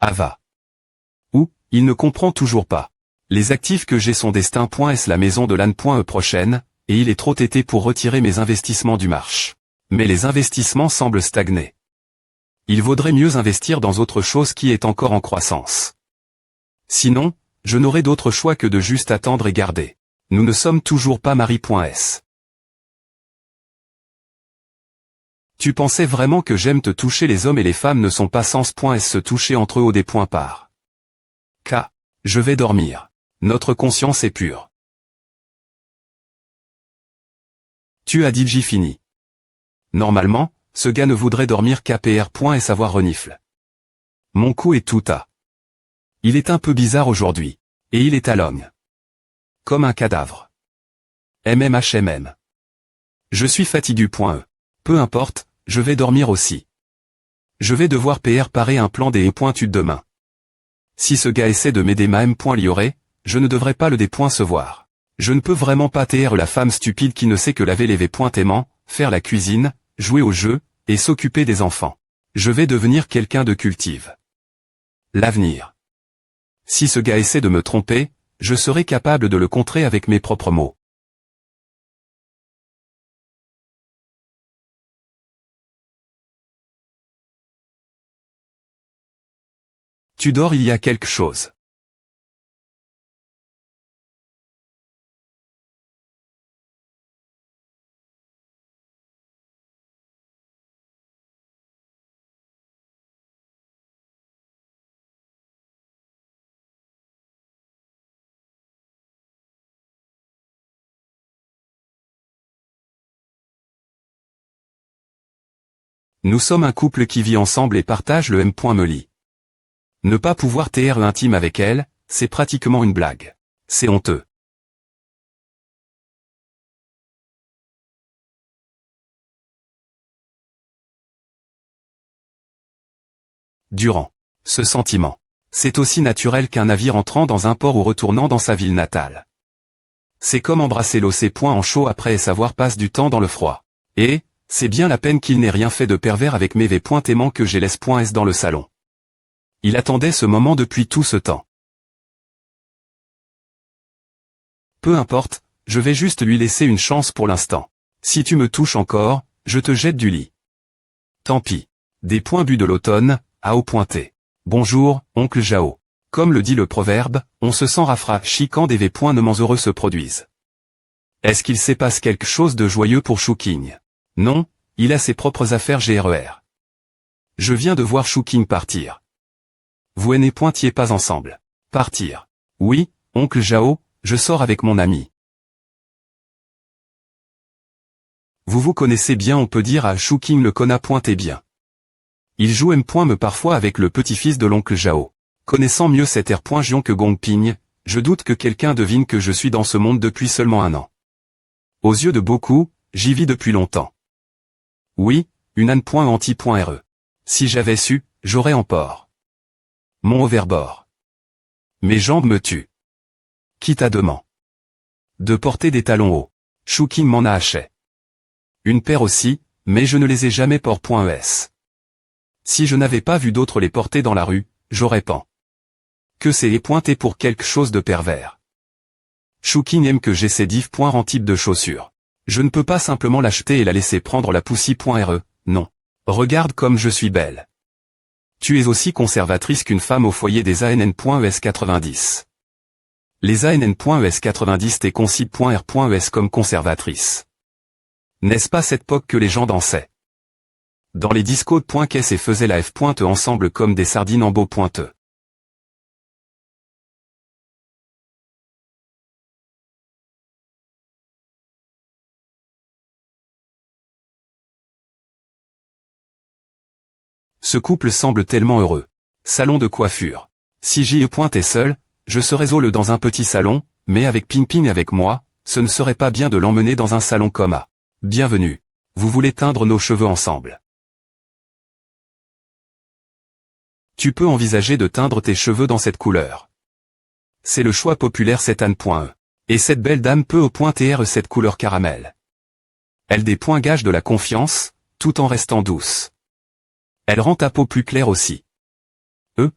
Ava. Ou, il ne comprend toujours pas. Les actifs que j'ai sont destin.s la maison de l'âne.e prochaine, et il est trop tété pour retirer mes investissements du marché. Mais les investissements semblent stagner. Il vaudrait mieux investir dans autre chose qui est encore en croissance. Sinon, Je n'aurai d'autre choix que de juste attendre et garder. Nous ne sommes toujours pas mariés.s. Tu pensais vraiment que j'aime te toucher? Les hommes et les femmes ne sont pas sens.s se toucher entre eux au des points par. K. Je vais dormir. Notre conscience est pure. Tu as dit j'ai fini. Normalement, ce gars ne voudrait dormir qu'à.s avoir renifle. Mon cou est tout à. Il est un peu bizarre aujourd'hui. Et il est à l'homme. Comme un cadavre. MMHMM. Je suis fatigué.e. Peu importe, je vais dormir aussi. Je vais devoir parer un plan des pointus demain. Si ce gars essaie de m'aider ma M.Lioré, je ne devrais pas le se voir. Je ne peux vraiment pas la femme stupide qui ne sait que laver les v.aimant, faire la cuisine, jouer au jeu, et s'occuper des enfants. Je vais devenir quelqu'un de cultive. L'avenir. Si ce gars essaie de me tromper, je serai capable de le contrer avec mes propres mots. Tu dors, il y a quelque chose. Nous sommes un couple qui vit ensemble et partage le M.Meli. Ne pas pouvoir être intime avec elle, c'est pratiquement une blague. C'est honteux. Durant. Ce sentiment. C'est aussi naturel qu'un navire entrant dans un port ou retournant dans sa ville natale. C'est comme embrasser l'océan en chaud après savoir passe du temps dans le froid. Et, c'est bien la peine qu'il n'ait rien fait de pervers avec mes v.aimants que j'ai laisse.s dans le salon. Il attendait ce moment depuis tout ce temps. Peu importe, je vais juste lui laisser une chance pour l'instant. Si tu me touches encore, je te jette du lit. Tant pis. Des points bu de l'automne, A.O.T. Bonjour, oncle Jao. Comme le dit le proverbe, on se sent rafraîchi quand des v.nements heureux se produisent. Est-ce qu'il se passe quelque chose de joyeux pour Chouking? Non, il a ses propres affaires GRER. Je viens de voir Chouking partir. Vous et pointiez pas ensemble. Partir. Oui, oncle Jao, je sors avec mon ami. Vous vous connaissez bien, on peut dire à Chouking le conna pointé bien. Il joue me parfois avec le petit-fils de l'oncle Jao. Connaissant mieux cet air.gion que Gongping, je doute que quelqu'un devine que je suis dans ce monde depuis seulement 1 an. Aux yeux de beaucoup, j'y vis depuis longtemps. Oui, une âne.anti.re. Si j'avais su, j'aurais en port. Mon overbord. Mes jambes me tuent. Quitte à demain. De porter des talons hauts. Chouking m'en a acheté. Une paire aussi, mais je ne les ai jamais port.es. Si je n'avais pas vu d'autres les porter dans la rue, j'aurais pan. Que c'est les pointé pour quelque chose de pervers. Chouking aime que j'ai ces div.ren type de chaussures. Je ne peux pas simplement l'acheter et la laisser prendre la poussie.re, non. Regarde comme je suis belle. Tu es aussi conservatrice qu'une femme au foyer des ANN.ES 90. Les ANN.ES 90 et concile.R.ES comme conservatrice. N'est-ce pas cette époque que les gens dansaient? Dans les discos de et faisaient la F.E ensemble comme des sardines en beau.E. Ce couple semble tellement heureux. Salon de coiffure. Si j'y est seul, je serais au dans un petit salon, mais avec Ping avec moi, ce ne serait pas bien de l'emmener dans un salon comme à. Bienvenue. Vous voulez teindre nos cheveux ensemble. Tu peux envisager de teindre tes cheveux dans cette couleur. C'est le choix populaire cette âne.e. Et cette belle dame peut au .r cette couleur caramel. Elle des points gage de la confiance, tout en restant douce. Elle rend ta peau plus claire aussi.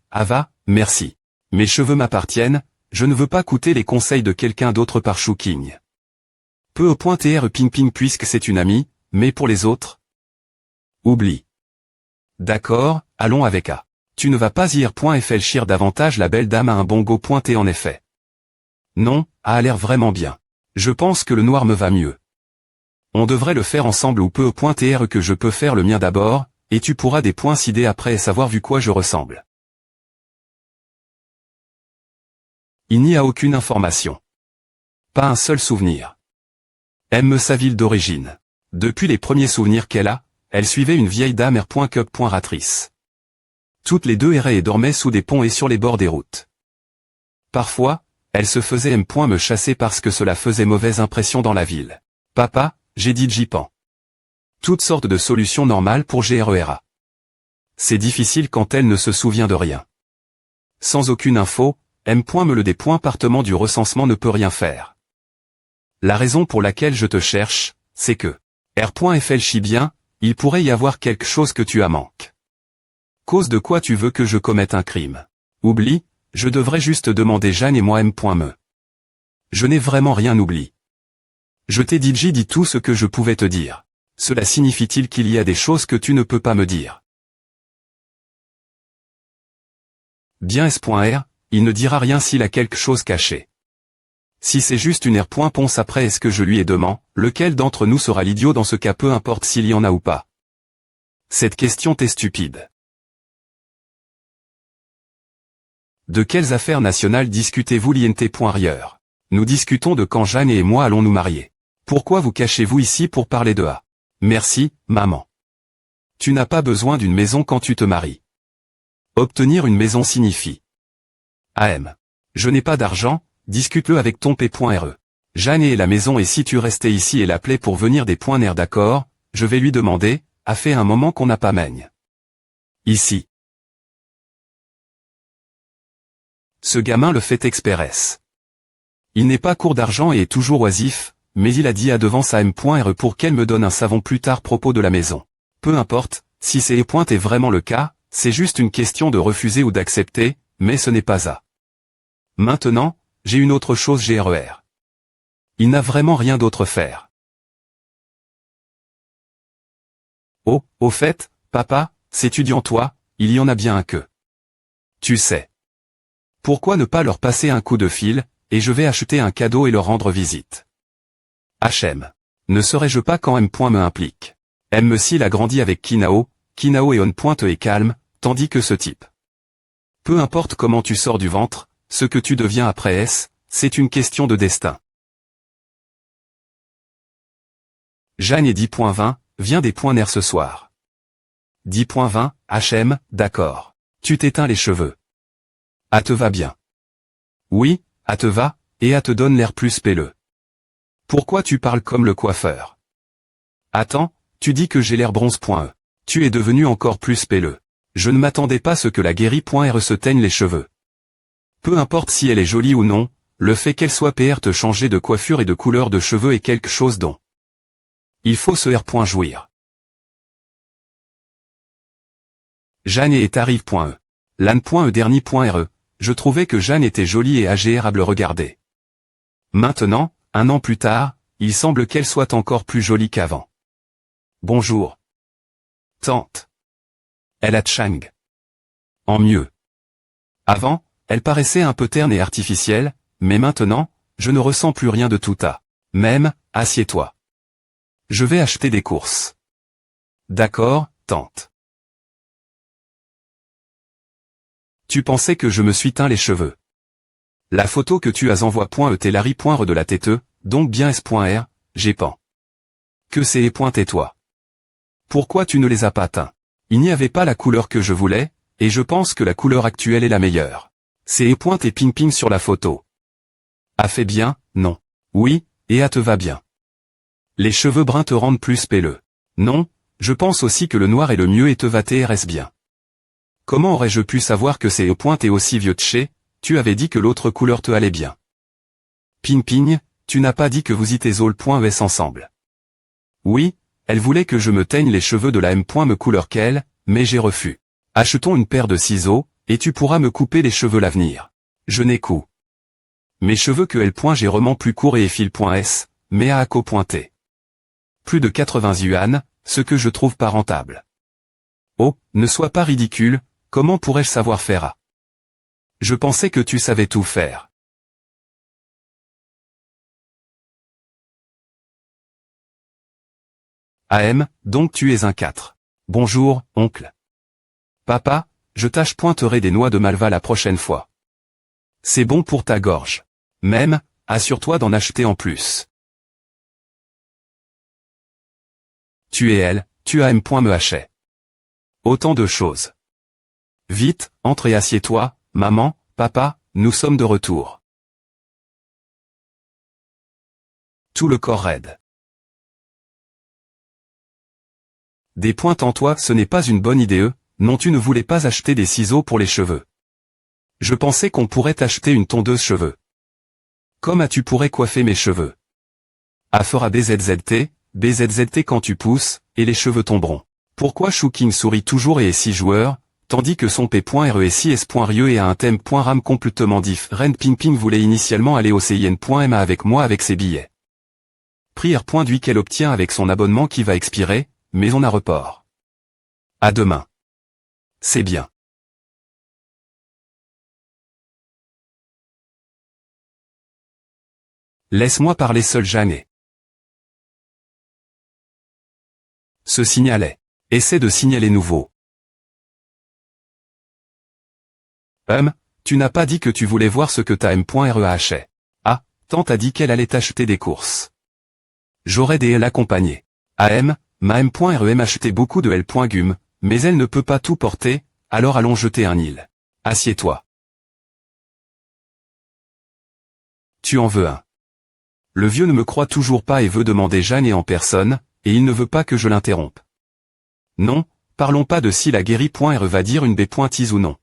Ava, merci. Mes cheveux m'appartiennent, je ne veux pas coûter les conseils de quelqu'un d'autre par Chouking. Peu au .r Ping puisque c'est une amie, mais pour les autres. Oublie. D'accord, allons avec A. Tu ne vas pas y réfléchir davantage, la belle dame a un bon go pointé en effet. Non, a l'air vraiment bien. Je pense que le noir me va mieux. On devrait le faire ensemble ou peu pointé R que je peux faire le mien d'abord, et tu pourras des points sidés après et savoir vu quoi je ressemble. Il n'y a aucune information. Pas un seul souvenir. Aime sa ville d'origine. Depuis les premiers souvenirs qu'elle a, elle suivait une vieille dame R.Cup.ratrice. Toutes les deux erraient et dormaient sous des ponts et sur les bords des routes. Parfois, elle se faisait me chasser parce que cela faisait mauvaise impression dans la ville. Papa, j'ai dit Jipan. Toutes sortes de solutions normales pour GRERA. C'est difficile quand elle ne se souvient de rien. Sans aucune info, le département du recensement ne peut rien faire. La raison pour laquelle je te cherche, c'est que réfléchis bien, il pourrait y avoir quelque chose que tu as manque. Cause de quoi tu veux que je commette un crime? Oublie, je devrais juste demander Jeanne et moi me. Je n'ai vraiment rien oublié. Je t'ai dit tout ce que je pouvais te dire. Cela signifie-t-il qu'il y a des choses que tu ne peux pas me dire? Bien S.R, il ne dira rien s'il a quelque chose caché. Si c'est juste une ponce après est-ce que je lui ai demandé, lequel d'entre nous sera l'idiot dans ce cas peu importe s'il y en a ou pas? Cette question t'est stupide. De quelles affaires nationales discutez-vous l'INT.RIEUR? Nous discutons de quand Jeanne et moi allons nous marier. Pourquoi vous cachez-vous ici pour parler de A? Merci, maman. Tu n'as pas besoin d'une maison quand tu te maries. Obtenir une maison signifie. AM. Je n'ai pas d'argent, discute-le avec ton P.RE. Jeanne et la maison et si tu restais ici et l'appelais pour venir des points nerfs d'accord, je vais lui demander, a fait un moment qu'on n'a pas mègne. Ici. Ce gamin le fait express. Il n'est pas court d'argent et est toujours oisif, mais il a dit à devant sa M.RE pour qu'elle me donne un savon plus tard propos de la maison. Peu importe, si c'est est vraiment le cas, c'est juste une question de refuser ou d'accepter, mais ce n'est pas à. Maintenant, j'ai une autre chose GRER. Il n'a vraiment rien d'autre à faire. Oh, au fait, papa, sais-tu en toi, il y en a bien un que. Tu sais. Pourquoi ne pas leur passer un coup de fil, et je vais acheter un cadeau et leur rendre visite. HM. Ne serais-je pas quand me implique. S'il a grandi avec Kinao est on point et calme, tandis que ce type. Peu importe comment tu sors du ventre, ce que tu deviens après c'est une question de destin. Jeanne et 10.20, viens des points nerfs ce soir. 10.20, HM, d'accord. Tu t'éteins les cheveux. Ah te va bien. Oui, ah te va, et ah te donne l'air plus pelleux. Pourquoi tu parles comme le coiffeur? Attends, tu dis que j'ai l'air bronze.e. Tu es devenu encore plus pelleux. Je ne m'attendais pas à ce que la guérie.re se teigne les cheveux. Peu importe si elle est jolie ou non, le fait qu'elle soit PR te changer de coiffure et de couleur de cheveux est quelque chose dont il faut se jouir. Jeanne est arrive.e. Lan.e dernier.re. Je trouvais que Jeanne était jolie et agréable à regarder. Maintenant, un an plus tard, il semble qu'elle soit encore plus jolie qu'avant. Bonjour. Tante. Elle a Chang. En mieux. Avant, elle paraissait un peu terne et artificielle, mais maintenant, je ne ressens plus rien de tout à. Même, assieds-toi. Je vais acheter des courses. D'accord, tante. Tu pensais que je me suis teint les cheveux. La photo que tu as envoie.et Larry.re de la tête, donc bien S.R, j'ai pan. Que c'est tais-toi. Pourquoi tu ne les as pas teints? Il n'y avait pas la couleur que je voulais, et je pense que la couleur actuelle est la meilleure. C'est et ping-ping sur la photo. A fait bien, non. Oui, et te va bien. Les cheveux bruns te rendent plus pelleux. Non, je pense aussi que le noir est le mieux et te va reste bien. Comment aurais-je pu savoir que c'est et aussi vieux de chez, tu avais dit que l'autre couleur te allait bien. Ping-ping, tu n'as pas dit que vous étiez all.es ensemble. Oui, elle voulait que je me teigne les cheveux de la me couleur qu'elle, mais j'ai refus. Achetons une paire de ciseaux, et tu pourras me couper les cheveux l'avenir. Je n'ai coup. Mes cheveux que j'ai vraiment plus court et fil.s, mais à co.t. Plus de 80 yuan, ce que je trouve pas rentable. Oh, ne sois pas ridicule, Comment pourrais-je savoir faire à? Je pensais que tu savais tout faire. AM, donc tu es un 4. Bonjour, oncle. Papa, je pointerai des noix de malva la prochaine fois. C'est bon pour ta gorge. Même, assure-toi d'en acheter en plus. Tu es elle, tu as me hachais. Autant de choses. Vite, entre et assieds-toi, maman, papa, nous sommes de retour. Tout le corps raide. Des pointes en toi, ce n'est pas une bonne idée, non tu ne voulais pas acheter des ciseaux pour les cheveux. Je pensais qu'on pourrait t'acheter une tondeuse cheveux. Comme tu pourrais coiffer mes cheveux. A fera BZZT quand tu pousses, et les cheveux tomberont. Pourquoi Chouking sourit toujours et est 6 joueurs, tandis que son P.RE est si S.Rieux et a un thème.ram complètement diff. Ren Ping Ping voulait initialement aller au CIN.MA avec moi avec ses billets. Prière.dui qu'elle obtient avec son abonnement qui va expirer, mais on a report. À demain. C'est bien. Laisse-moi parler seul jamais. Se signalait. Essaie de signaler nouveau. Tu n'as pas dit que tu voulais voir ce que ta M.RE achetait. Ah, tante a dit qu'elle allait t'acheter des courses. J'aurais des l'accompagner. Ma M.RE acheté beaucoup de L.Gum, mais elle ne peut pas tout porter, alors allons jeter un île. Assieds-toi. Tu en veux un. Le vieux ne me croit toujours pas et veut demander Jeanne et en personne, et il ne veut pas que je l'interrompe. Non, parlons pas de si la guérie.RE va dire une B.tise ou non.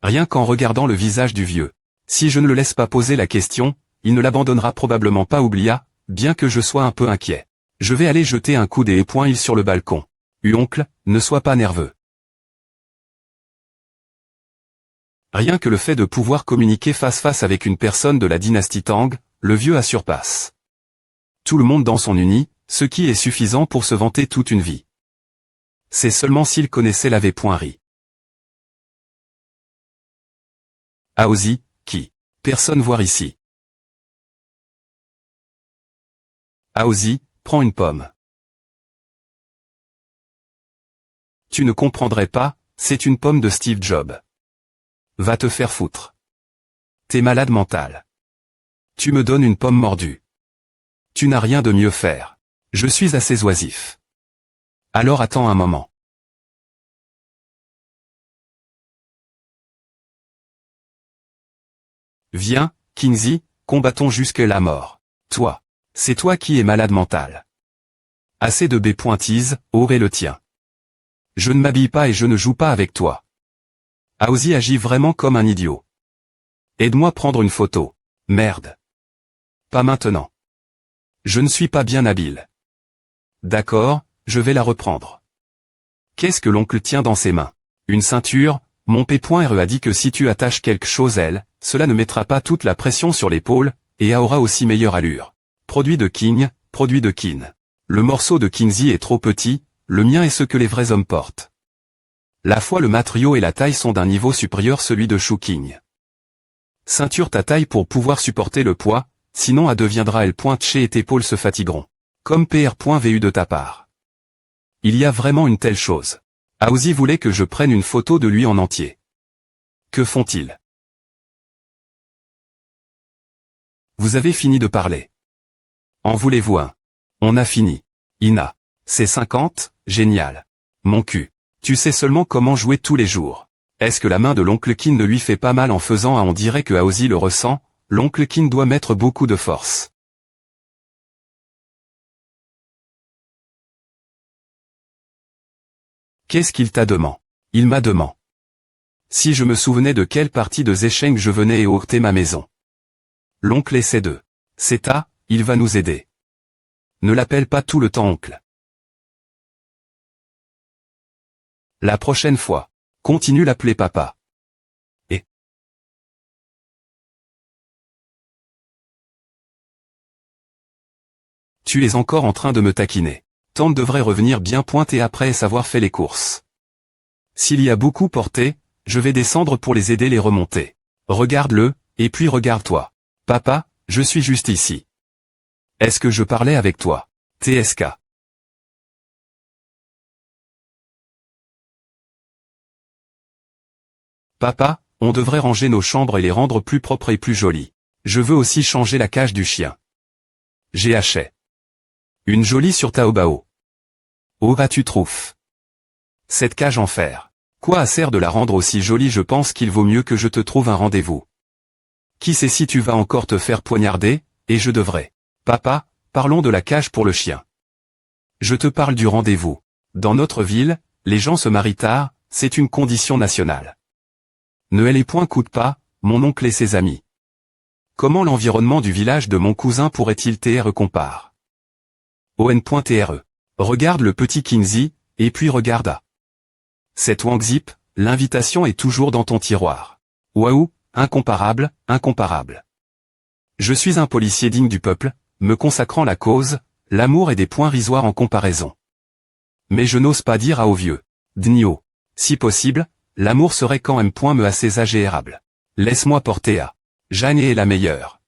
Rien qu'en regardant le visage du vieux. Si je ne le laisse pas poser la question, il ne l'abandonnera probablement pas oublia, bien que je sois un peu inquiet. Je vais aller jeter un coup d'il sur le balcon. Oncle, ne sois pas nerveux. Rien que le fait de pouvoir communiquer face-face avec une personne de la dynastie Tang, le vieux a surpasse. Tout le monde dans son uni, ce qui est suffisant pour se vanter toute une vie. C'est seulement s'il connaissait la V.Ri. Aozi, qui? Personne voir ici. Aozi, prends une pomme. Tu ne comprendrais pas, c'est une pomme de Steve Jobs. Va te faire foutre. T'es malade mental. Tu me donnes une pomme mordue. Tu n'as rien de mieux faire. Je suis assez oisif. Alors attends un moment. Viens, Kingsley, combattons jusque la mort. Toi. C'est toi qui es malade mental. Assez de B.tise, aurait le tien. Je ne m'habille pas et je ne joue pas avec toi. Aozi agit vraiment comme un idiot. Aide-moi prendre une photo. Merde. Pas maintenant. Je ne suis pas bien habile. D'accord, je vais la reprendre. Qu'est-ce que l'oncle tient dans ses mains? Une ceinture? Mon P.RE a dit que si tu attaches quelque chose cela ne mettra pas toute la pression sur l'épaule, et aura aussi meilleure allure. Produit de King, produit de Kin. Le morceau de Kingsley est trop petit, le mien est ce que les vrais hommes portent. La fois le matériau et la taille sont d'un niveau supérieur celui de Chouking. Ceinture ta taille pour pouvoir supporter le poids, sinon A deviendra L.Chez et tes épaules se fatigueront. Comme PR.VU de ta part. Il y a vraiment une telle chose. Aozi voulait que je prenne une photo de lui en entier. Que font-ils? Vous avez fini de parler. En voulez-vous un? On a fini. Ina. C'est 50, génial. Mon cul. Tu sais seulement comment jouer tous les jours. Est-ce que la main de l'oncle Kin ne lui fait pas mal en faisant on dirait que Aozi le ressent? L'oncle Kin doit mettre beaucoup de force. Qu'est-ce qu'il t'a demandé? Il m'a demandé. Si je me souvenais de quelle partie de Zesheng je venais et heurter ma maison. L'oncle essaie de. C'est il va nous aider. Ne l'appelle pas tout le temps oncle. La prochaine fois. Continue l'appeler papa. Et. Tu es encore en train de me taquiner. Tante devrait revenir bien pointée après avoir fait les courses. S'il y a beaucoup porté, je vais descendre pour les aider les remonter. Regarde-le, et puis regarde-toi. Papa, je suis juste ici. Est-ce que je parlais avec toi? TSK. Papa, on devrait ranger nos chambres et les rendre plus propres et plus jolies. Je veux aussi changer la cage du chien. J'ai acheté une jolie sur Taobao. Où vas-tu trouves cette cage en fer? Quoi à sert de la rendre aussi jolie? Je pense qu'il vaut mieux que je te trouve un rendez-vous. Qui sait si tu vas encore te faire poignarder, et je devrais. Papa, parlons de la cage pour le chien. Je te parle du rendez-vous. Dans notre ville, les gens se marient tard, c'est une condition nationale. Ne les points coûte pas, mon oncle et ses amis. Comment l'environnement du village de mon cousin pourrait-il compare? On.TRE. Regarde le petit Kinsey, et puis regarda. Cette Wang Zip, l'invitation est toujours dans ton tiroir. Waouh, incomparable, incomparable. Je suis un policier digne du peuple, me consacrant la cause, l'amour et des points risoires en comparaison. Mais je n'ose pas dire à au vieux. Dnio. Si possible, l'amour serait quand même point me assez agérable. Laisse-moi porter à. Jeanne est la meilleure.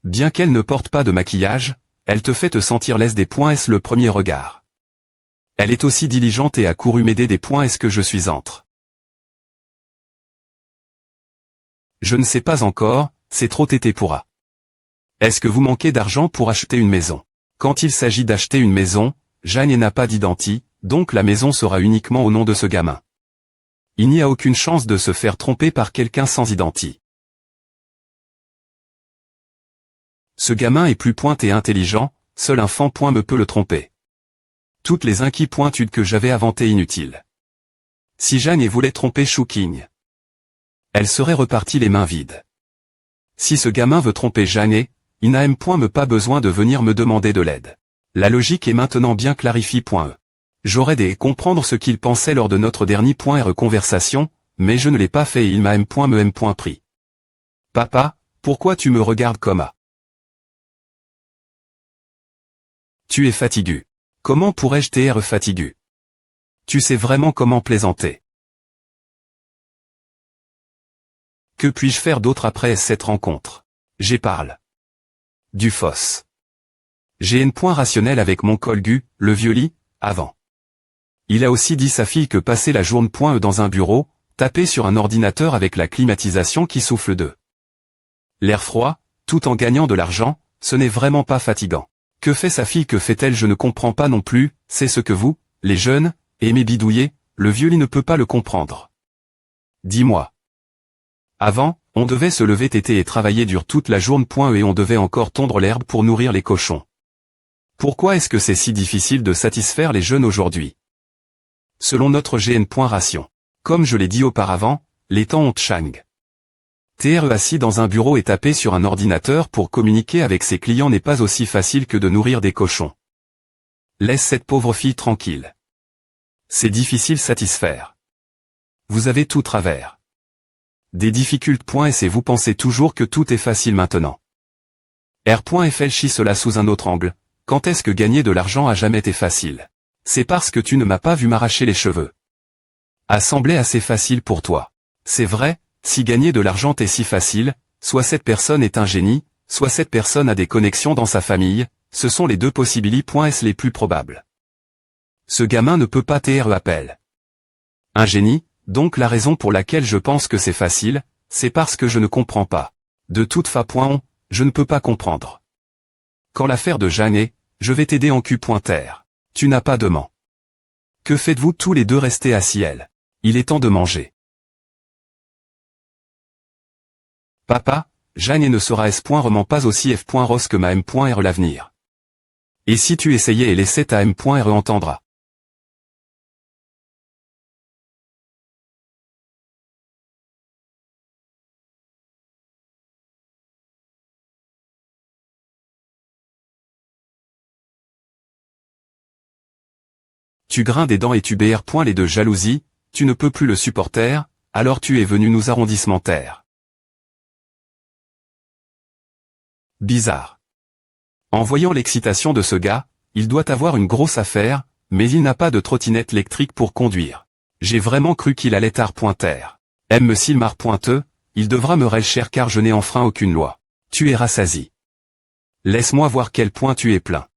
Bien qu'elle ne porte pas de maquillage, elle te fait te sentir l'aise des points est-ce le premier regard. Elle est aussi diligente et a couru m'aider des points est-ce que je suis entre. Je ne sais pas encore, c'est trop tété pourra. Est-ce que vous manquez d'argent pour acheter une maison? Quand il s'agit d'acheter une maison, Jeanne n'a pas d'identie, donc la maison sera uniquement au nom de ce gamin. Il n'y a aucune chance de se faire tromper par quelqu'un sans identité. Ce gamin est plus pointe et intelligent, seul un fan point me peut le tromper. Toutes les inquiets pointudes que j'avais inventées inutiles. Si Jeanne voulait tromper Chouking, elle serait repartie les mains vides. Si ce gamin veut tromper Jeanne, il n'a même point me pas besoin de venir me demander de l'aide. La logique est maintenant bien clarifiée. J'aurais dû comprendre ce qu'il pensait lors de notre dernier conversation, mais je ne l'ai pas fait et il m'a même point pris. Papa, pourquoi tu me regardes comme à? Tu es fatigué. Comment pourrais-je t'être fatigué? Tu sais vraiment comment plaisanter. Que puis-je faire d'autre après cette rencontre? J'ai parle. Du fosse. J'ai un point rationnel avec mon colgu, le vieux lit, avant. Il a aussi dit sa fille que passer la journée dans un bureau, taper sur un ordinateur avec la climatisation qui souffle d'eux. L'air froid, tout en gagnant de l'argent, ce n'est vraiment pas fatigant. Que fait sa fille, que fait-elle? Je ne comprends pas non plus, c'est ce que vous, les jeunes, aimez bidouiller, le vieux lit ne peut pas le comprendre. Dis-moi. Avant, on devait se lever tété et travailler dur toute la journée et on devait encore tondre l'herbe pour nourrir les cochons. Pourquoi est-ce que c'est si difficile de satisfaire les jeunes aujourd'hui? Selon notre ration. Comme je l'ai dit auparavant, les temps ont chang. Assis dans un bureau et taper sur un ordinateur pour communiquer avec ses clients n'est pas aussi facile que de nourrir des cochons. Laisse cette pauvre fille tranquille. C'est difficile satisfaire. Vous avez tout travers. Des difficultés. Et c'est vous pensez toujours que tout est facile maintenant. Réfléchis cela sous un autre angle. Quand est-ce que gagner de l'argent a jamais été facile? C'est parce que tu ne m'as pas vu m'arracher les cheveux. A semblé assez facile pour toi. C'est vrai, si gagner de l'argent est si facile, soit cette personne est un génie, soit cette personne a des connexions dans sa famille, ce sont les deux possibilités. Est-ce les plus probables? Ce gamin ne peut pas appel. Un génie, donc la raison pour laquelle je pense que c'est facile, c'est parce que je ne comprends pas. De toute façon, je ne peux pas comprendre. Quand l'affaire de Jeanne est, je vais t'aider en Q.R. Tu n'as pas de ment. Que faites-vous tous les deux rester assis elle? Il est temps de manger. Papa, Jeanne ne sera S.Rement pas aussi F.Ros que ma M.R l'avenir. Et si tu essayais et laissais ta M.R entendra. Tu grindes des dents et tu BR. Les deux jalousie, tu ne peux plus le supporter, alors tu es venu nous arrondissementaire. Bizarre. En voyant l'excitation de ce gars, il doit avoir une grosse affaire, mais il n'a pas de trottinette électrique pour conduire. J'ai vraiment cru qu'il allait arpointer. Me s'il m'arpointeux, il devra me relcher car je n'ai enfreint aucune loi. Tu es rassasi. Laisse-moi voir quel point tu es plein.